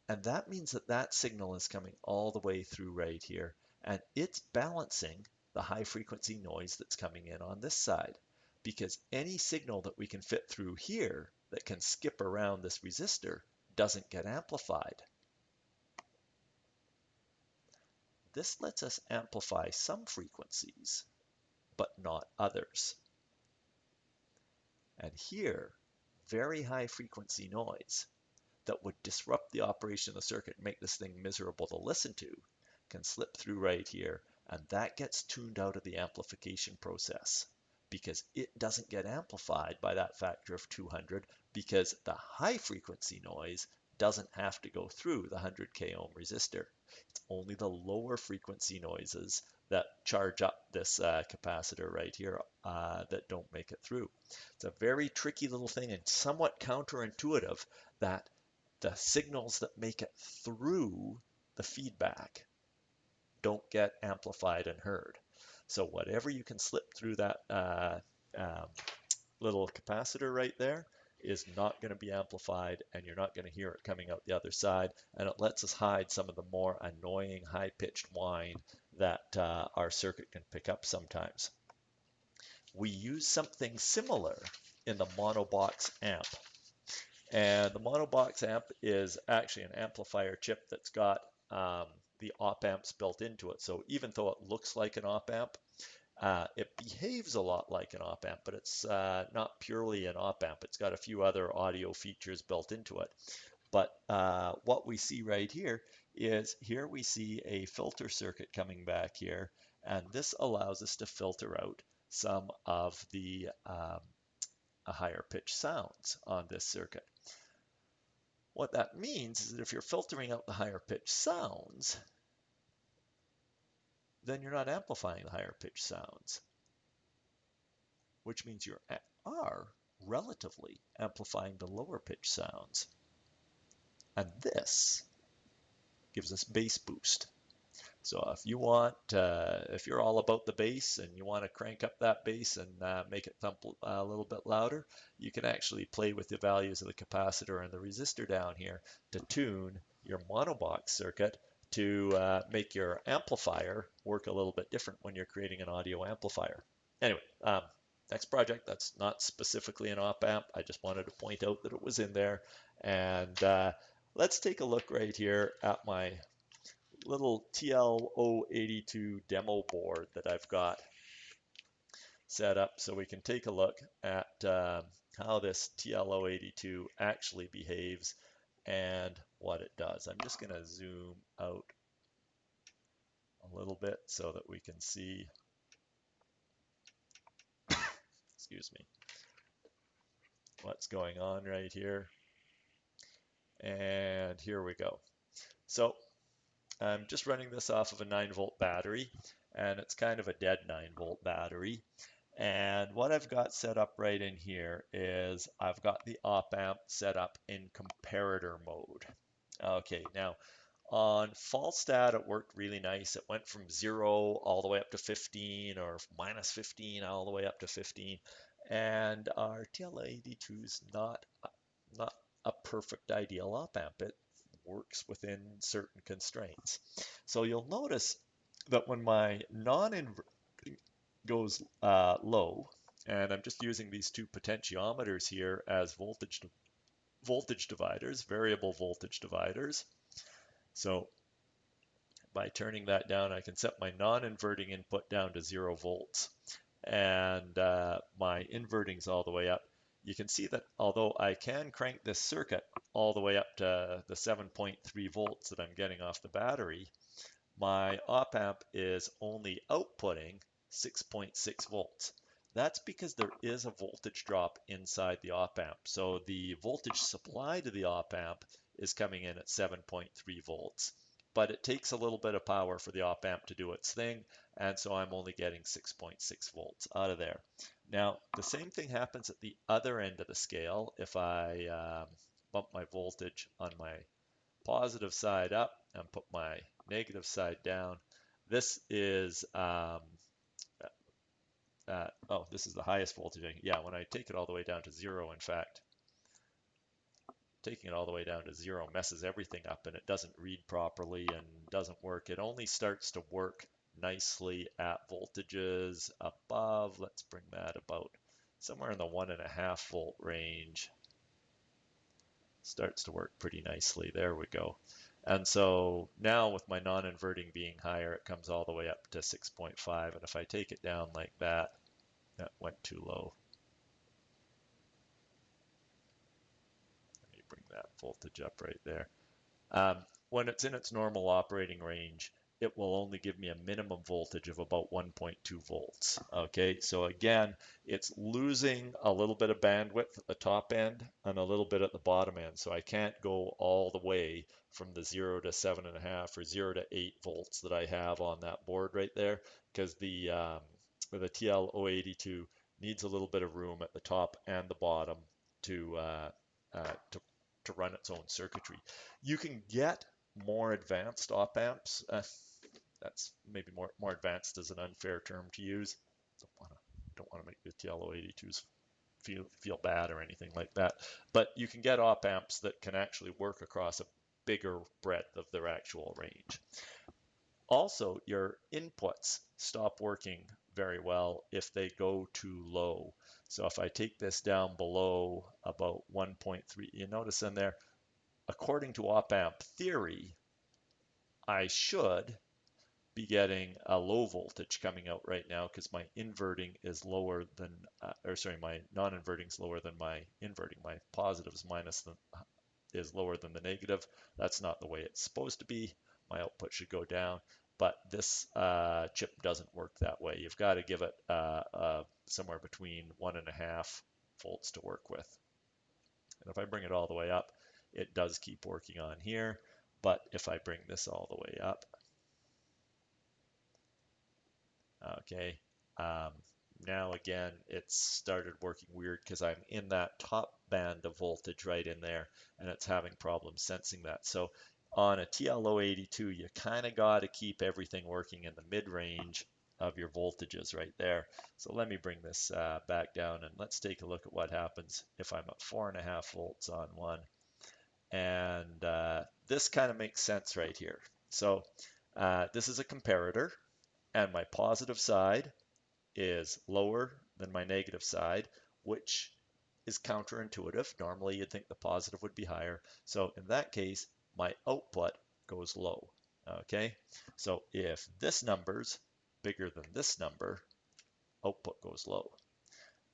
And that means that that signal is coming all the way through right here, and it's balancing the high frequency noise that's coming in on this side, because any signal that we can fit through here that can skip around this resistor doesn't get amplified. This lets us amplify some frequencies, but not others. And here, very high frequency noise that would disrupt the operation of the circuit, make this thing miserable to listen to, can slip through right here, and that gets tuned out of the amplification process because it doesn't get amplified by that factor of 200, because the high frequency noise doesn't have to go through the 100K ohm resistor. It's only the lower frequency noises that charge up this capacitor right here that don't make it through. It's a very tricky little thing and somewhat counterintuitive that the signals that make it through the feedback don't get amplified and heard. So whatever you can slip through that little capacitor right there is not going to be amplified, and you're not going to hear it coming out the other side, and it lets us hide some of the more annoying high-pitched whine that our circuit can pick up sometimes. We use something similar in the monobox amp. And the monobox amp is actually an amplifier chip that's got the op-amps built into it. So even though it looks like an op-amp, it behaves a lot like an op-amp, but it's not purely an op-amp. It's got a few other audio features built into it. But what we see right here is, here we see a filter circuit coming back here, and this allows us to filter out some of the higher pitch sounds on this circuit. What that means is that if you're filtering out the higher pitch sounds, then you're not amplifying the higher pitch sounds, which means you are relatively amplifying the lower pitch sounds. And this gives us bass boost. So if you want, if you're all about the bass and you want to crank up that bass and make it thump a little bit louder, you can actually play with the values of the capacitor and the resistor down here to tune your monobox circuit to make your amplifier work a little bit different when you're creating an audio amplifier. Anyway, next project, that's not specifically an op-amp. I just wanted to point out that it was in there. And let's take a look right here at my little TL082 demo board that I've got set up so we can take a look at how this TL082 actually behaves and what it does. I'm just going to zoom out a little little bit so that we can see, excuse me, what's going on right here. And here we go. So I'm just running this off of a 9-volt battery, and it's kind of a dead 9-volt battery. And what I've got set up right in here is I've got the op-amp set up in comparator mode. Okay, now on Falstad, it worked really nice. It went from 0 all the way up to 15, or minus 15 all the way up to 15. And our TL82 is not a perfect ideal op-amp. It works within certain constraints. So you'll notice that when my non-inverting goes low, and I'm just using these two potentiometers here as voltage dividers, variable voltage dividers. So by turning that down, I can set my non-inverting input down to 0 volts, and my inverting's all the way up. You can see that although I can crank this circuit all the way up to the 7.3 volts that I'm getting off the battery, my op-amp is only outputting 6.6 volts. That's because there is a voltage drop inside the op-amp. So the voltage supply to the op-amp is coming in at 7.3 volts, but it takes a little bit of power for the op-amp to do its thing, and so I'm only getting 6.6 volts out of there. Now, the same thing happens at the other end of the scale. If I bump my voltage on my positive side up and put my negative side down, this is this is the highest voltage. Yeah, when I take it all the way down to 0, in fact, taking it all the way down to 0 messes everything up, and it doesn't read properly and doesn't work. It only starts to work nicely at voltages above, let's bring that about somewhere in the 1.5 volt range. Starts to work pretty nicely. There we go. And so now with my non-inverting being higher, it comes all the way up to 6.5. And if I take it down like that, that went too low. Let me bring that voltage up right there. When it's in its normal operating range, it will only give me a minimum voltage of about 1.2 volts. Okay, so again, it's losing a little bit of bandwidth at the top end and a little bit at the bottom end. So I can't go all the way from the 0 to 7.5 or 0 to 8 volts that I have on that board right there, because the TL082 needs a little bit of room at the top and the bottom to run its own circuitry. You can get more advanced op-amps. That's maybe more advanced is an unfair term to use. Don't want to make the TL082s feel bad or anything like that. But you can get op-amps that can actually work across a bigger breadth of their actual range. Also, your inputs stop working very well if they go too low. So if I take this down below about 1.3, you notice in there, according to op-amp theory, I should be getting a low voltage coming out right now because my inverting is lower than, my non-inverting is lower than my inverting. My positives is lower than the negative. That's not the way it's supposed to be. My output should go down, but this chip doesn't work that way. You've got to give it somewhere between 1.5 volts to work with. And if I bring it all the way up, it does keep working on here. But if I bring this all the way up, okay, now again, it's started working weird because I'm in that top band of voltage right in there, and it's having problems sensing that. So on a TL082, you kind of got to keep everything working in the mid-range of your voltages right there. So let me bring this back down, and let's take a look at what happens if I'm at 4.5 volts on one. And this kind of makes sense right here. So this is a comparator, and my positive side is lower than my negative side, which is counterintuitive. Normally you'd think the positive would be higher. So in that case, my output goes low. Okay, so if this number's bigger than this number, output goes low.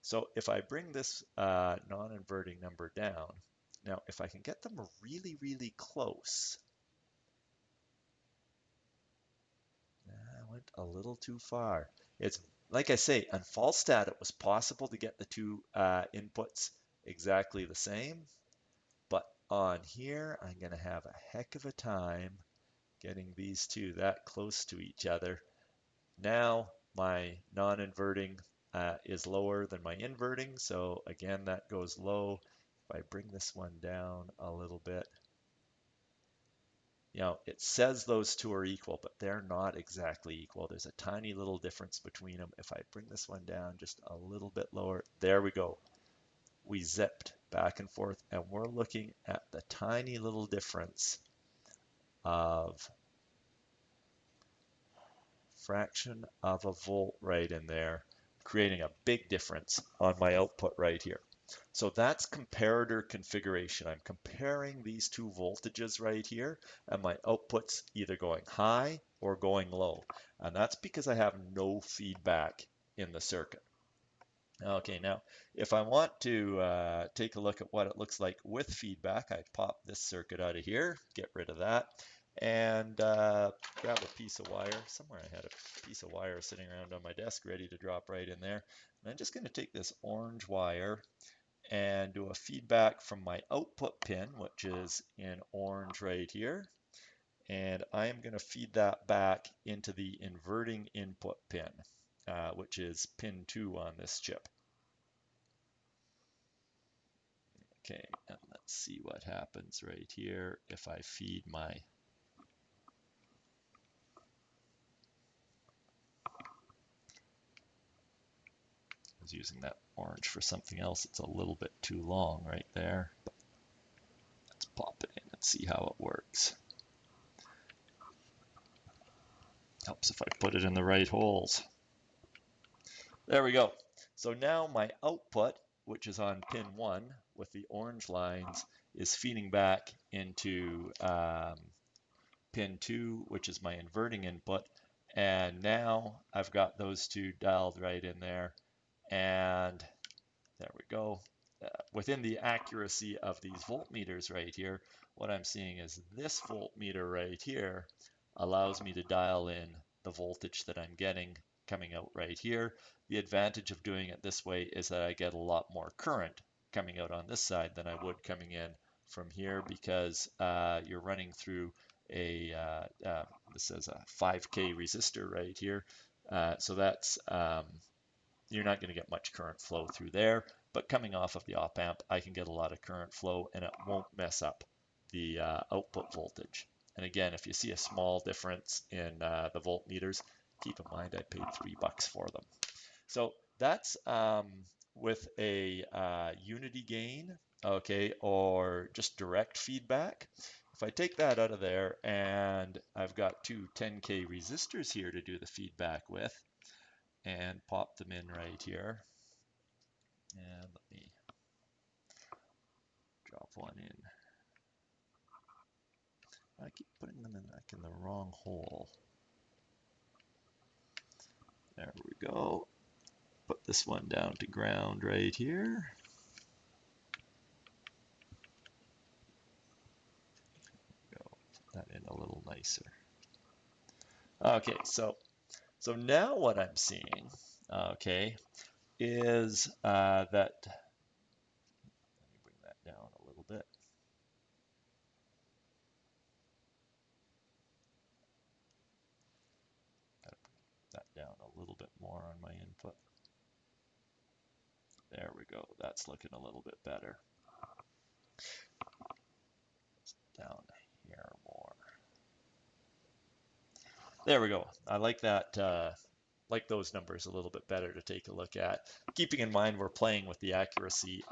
So if I bring this non-inverting number down, now if I can get them really, really close, went a little too far. It's like I say, on Falstad, it was possible to get the two inputs exactly the same, but on here, I'm going to have a heck of a time getting these two that close to each other. Now my non-inverting is lower than my inverting, so again, that goes low. If I bring this one down a little bit, you know, it says those two are equal, but they're not exactly equal. There's a tiny little difference between them. If I bring this one down just a little bit lower, there we go. We zipped back and forth, and we're looking at the tiny little difference of fraction of a volt right in there, creating a big difference on my output right here. So that's comparator configuration. I'm comparing these two voltages right here, and my output's either going high or going low. And that's because I have no feedback in the circuit. Okay, now if I want to take a look at what it looks like with feedback, I pop this circuit out of here, get rid of that, and grab a piece of wire. Somewhere I had a piece of wire sitting around on my desk ready to drop right in there. And I'm just going to take this orange wire and do a feedback from my output pin, which is in orange right here. And I am going to feed that back into the inverting input pin, which is pin 2 on this chip. Okay, and let's see what happens right here if I feed my I was using that orange for something else. It's a little bit too long right there. But let's pop it in and see how it works. Helps if I put it in the right holes. There we go. So now my output, which is on pin 1 with the orange lines, is feeding back into pin 2, which is my inverting input. And now I've got those two dialed right in there. And there we go. Within the accuracy of these voltmeters right here, what I'm seeing is this voltmeter right here allows me to dial in the voltage that I'm getting coming out right here. The advantage of doing it this way is that I get a lot more current coming out on this side than I would coming in from here, because you're running through a this is a 5K resistor right here. So that's you're not going to get much current flow through there, but coming off of the op-amp, I can get a lot of current flow and it won't mess up the output voltage. And again, if you see a small difference in the voltmeters, keep in mind I paid $3 for them. So that's with a unity gain, okay, or just direct feedback. If I take that out of there and I've got two 10K resistors here to do the feedback with, and pop them in right here. And let me drop one in. I keep putting them in the wrong hole. There we go. Put this one down to ground right here. Go put that in a little nicer. Okay, so now what I'm seeing, okay, is that, let me bring that down a little bit. Gotta bring that down a little bit more on my input. There we go. That's looking a little bit better. Down here more. There we go. I like that. Like those numbers a little bit better to take a look at. Keeping in mind we're playing with the accuracy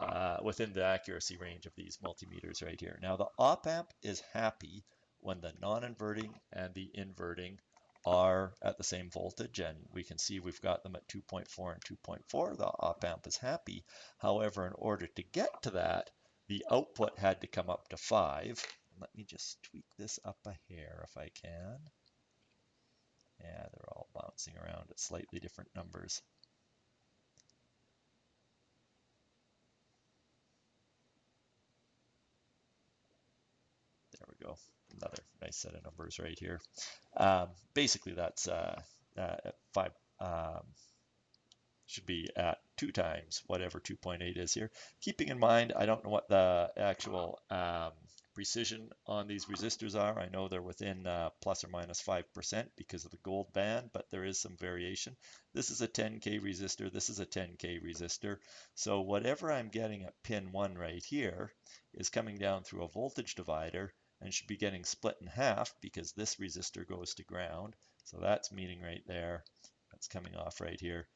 within the accuracy range of these multimeters right here. Now the op-amp is happy when the non-inverting and the inverting are at the same voltage, and we can see we've got them at 2.4 and 2.4. The op-amp is happy. However, in order to get to that, the output had to come up to 5. Let me just tweak this up a hair if I can. Yeah, they're all bouncing around at slightly different numbers. There we go. Another nice set of numbers right here. Basically, that's should be at 2 times whatever 2.8 is here. Keeping in mind, I don't know what the actual precision on these resistors are. I know they're within plus or minus 5% because of the gold band, but there is some variation. This is a 10K resistor. This is a 10K resistor. So whatever I'm getting at pin 1 right here is coming down through a voltage divider and should be getting split in half because this resistor goes to ground. So that's meeting right there. That's coming off right here.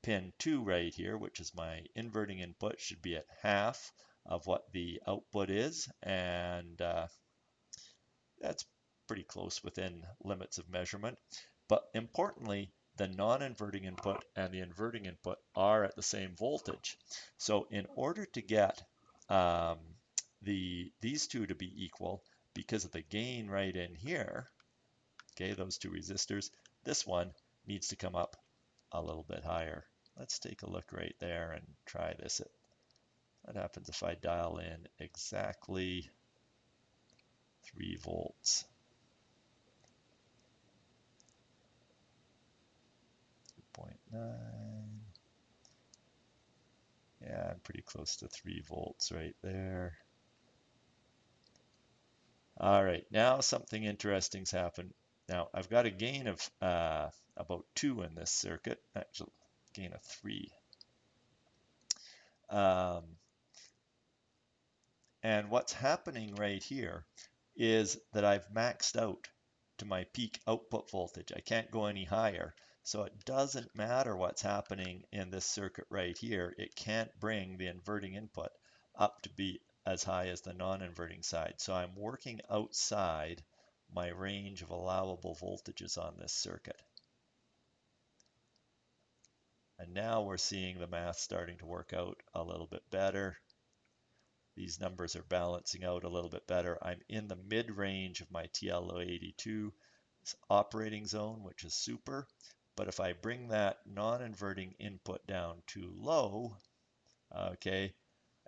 Pin 2 right here, which is my inverting input, should be at half of what the output is, and that's pretty close within limits of measurement. But importantly, the non-inverting input and the inverting input are at the same voltage. So in order to get these two to be equal, because of the gain right in here, okay, those two resistors, this one needs to come up a little bit higher. Let's take a look right there and try this. What happens if I dial in exactly 3 volts? 2.9. Yeah, I'm pretty close to 3 volts right there. All right, now something interesting's happened. Now I've got a gain of about 2 in this circuit, actually gain of 3. And what's happening right here is that I've maxed out to my peak output voltage. I can't go any higher. So it doesn't matter what's happening in this circuit right here. It can't bring the inverting input up to be as high as the non-inverting side. So I'm working outside my range of allowable voltages on this circuit. And now we're seeing the math starting to work out a little bit better. These numbers are balancing out a little bit better. I'm in the mid-range of my TLO82 operating zone, which is super. But if I bring that non-inverting input down too low, okay,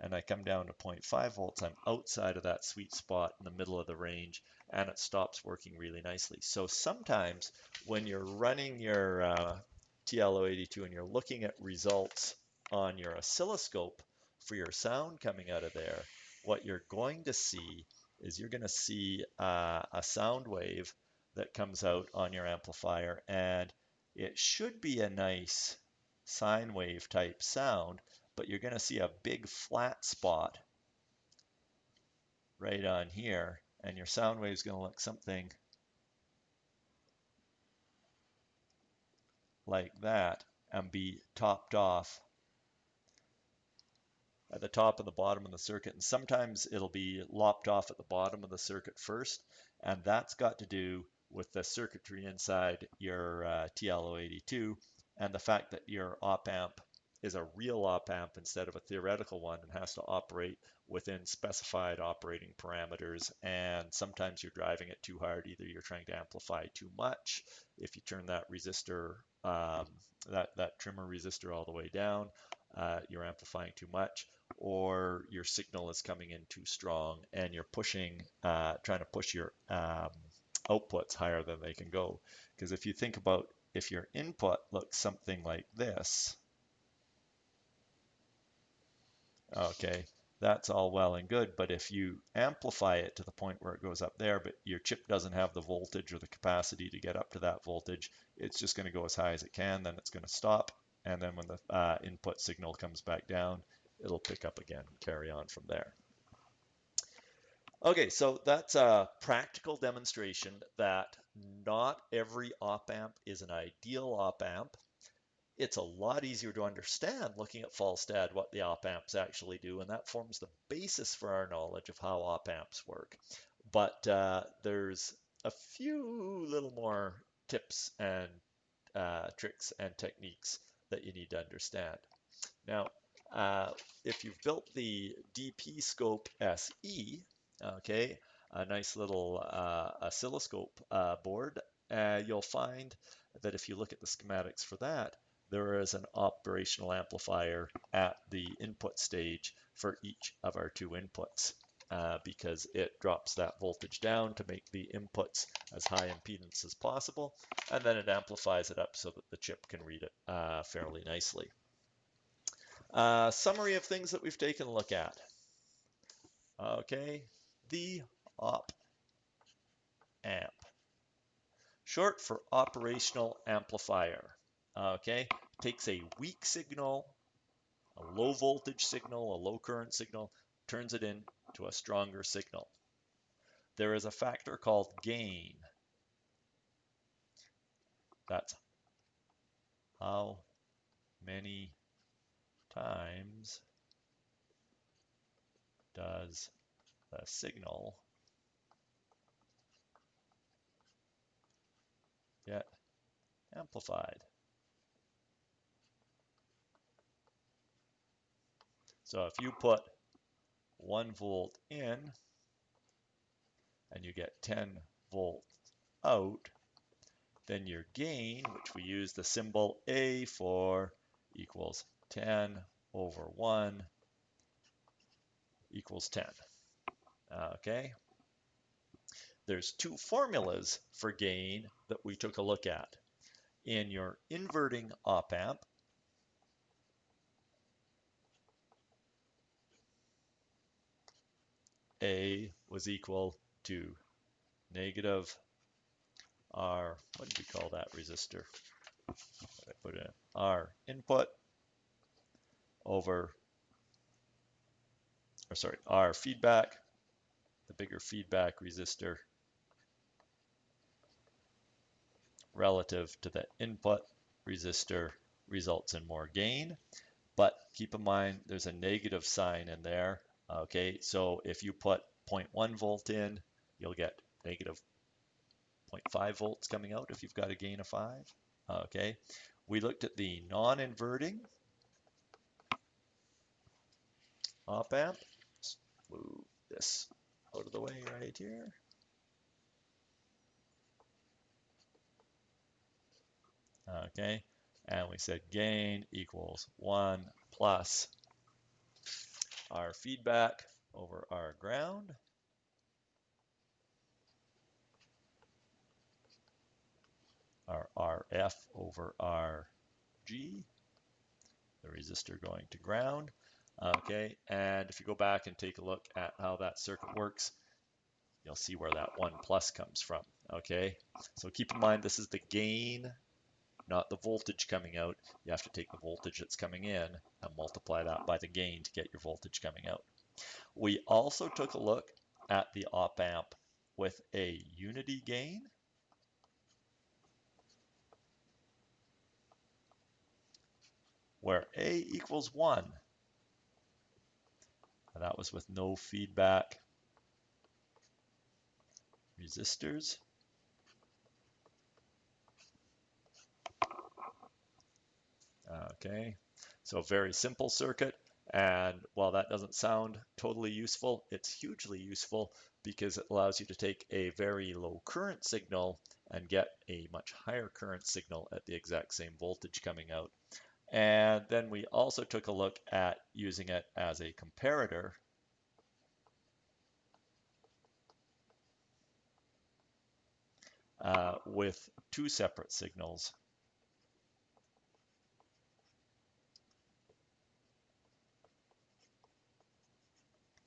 and I come down to 0.5 volts, I'm outside of that sweet spot in the middle of the range, and it stops working really nicely. So sometimes when you're running your TLO82 and you're looking at results on your oscilloscope for your sound coming out of there, what you're going to see is you're going to see a sound wave that comes out on your amplifier, and it should be a nice sine wave type sound, but you're going to see a big flat spot right on here, and your sound wave is going to look something like that and be topped off at the top and the bottom of the circuit. And sometimes it'll be lopped off at the bottom of the circuit first, and that's got to do with the circuitry inside your TLO82 and the fact that your op-amp is a real op-amp instead of a theoretical one and has to operate within specified operating parameters. And sometimes you're driving it too hard. Either you're trying to amplify too much. If you turn that resistor, that trimmer resistor all the way down, you're amplifying too much, or your signal is coming in too strong and you're pushing, trying to push your outputs higher than they can go. Because if you think about if your input looks something like this, okay, that's all well and good, but if you amplify it to the point where it goes up there, but your chip doesn't have the voltage or the capacity to get up to that voltage, it's just going to go as high as it can, then it's going to stop, and then when the input signal comes back down, it'll pick up again and carry on from there. Okay, so that's a practical demonstration that not every op-amp is an ideal op-amp. It's a lot easier to understand looking at Falstad what the op-amps actually do, and that forms the basis for our knowledge of how op-amps work. But there's a few little more tips and tricks and techniques that you need to understand. Now, if you've built the DP Scope SE, okay, a nice little oscilloscope board, you'll find that if you look at the schematics for that, there is an operational amplifier at the input stage for each of our 2 inputs. because it drops that voltage down to make the inputs as high impedance as possible, and then it amplifies it up so that the chip can read it fairly nicely. Summary of things that we've taken a look at. Okay, the Op-Amp, short for operational amplifier. Okay, takes a weak signal, a low voltage signal, a low current signal, turns it into a stronger signal. There is a factor called gain. That's how many times does the signal get amplified. So if you put 1 volt in and you get 10 volts out, then your gain, which we use the symbol A for, equals 10 over 1 equals 10. Okay? There's two formulas for gain that we took a look at. In your inverting op-amp, A was equal to negative R, what did we call that resistor? I put in R input over, R feedback, the bigger feedback resistor relative to the input resistor results in more gain. But keep in mind, there's a negative sign in there. Okay, so if you put 0.1 volt in, you'll get negative 0.5 volts coming out if you've got a gain of 5. Okay, we looked at the non-inverting op-amp. Let's move this out of the way right here. Okay, and we said gain equals 1 plus R feedback over R ground. Our RF over RG, the resistor going to ground. Okay, and if you go back and take a look at how that circuit works, you'll see where that 1 plus comes from. Okay, so keep in mind this is the gain, not the voltage coming out. You have to take the voltage that's coming in and multiply that by the gain to get your voltage coming out. We also took a look at the op-amp with a unity gain. Where A equals 1, and that was with no feedback resistors. Okay, so very simple circuit, and while that doesn't sound totally useful, it's hugely useful because it allows you to take a very low current signal and get a much higher current signal at the exact same voltage coming out. And then we also took a look at using it as a comparator with two separate signals.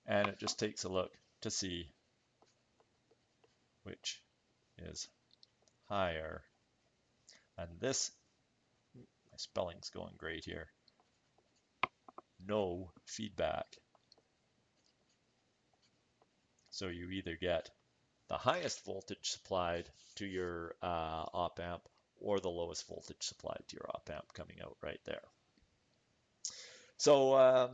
And it just takes a look to see which is higher. And this, my spelling's going great here, no feedback. So you either get the highest voltage supplied to your op-amp or the lowest voltage supplied to your op-amp coming out right there. So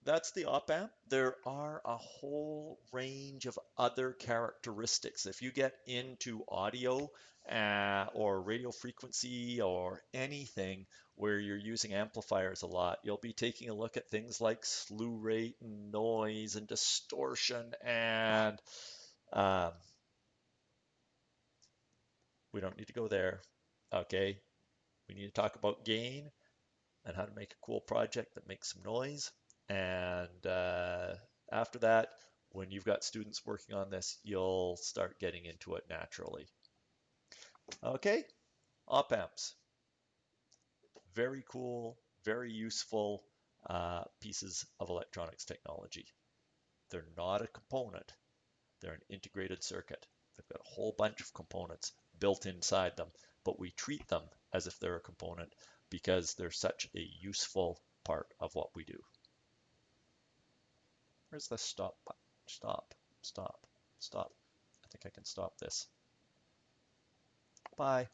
that's the op-amp. There are a whole range of other characteristics. If you get into audio or radio frequency or anything where you're using amplifiers a lot, you'll be taking a look at things like slew rate and noise and distortion, and we don't need to go there. Okay, we need to talk about gain and how to make a cool project that makes some noise. And after that, When you've got students working on this, you'll start getting into it naturally. Okay, op-amps. Very cool, very useful pieces of electronics technology. They're not a component. They're an integrated circuit. They've got a whole bunch of components built inside them, but we treat them as if they're a component because they're such a useful part of what we do. Where's the stop button? Stop, stop, stop. I think I can stop this. Bye.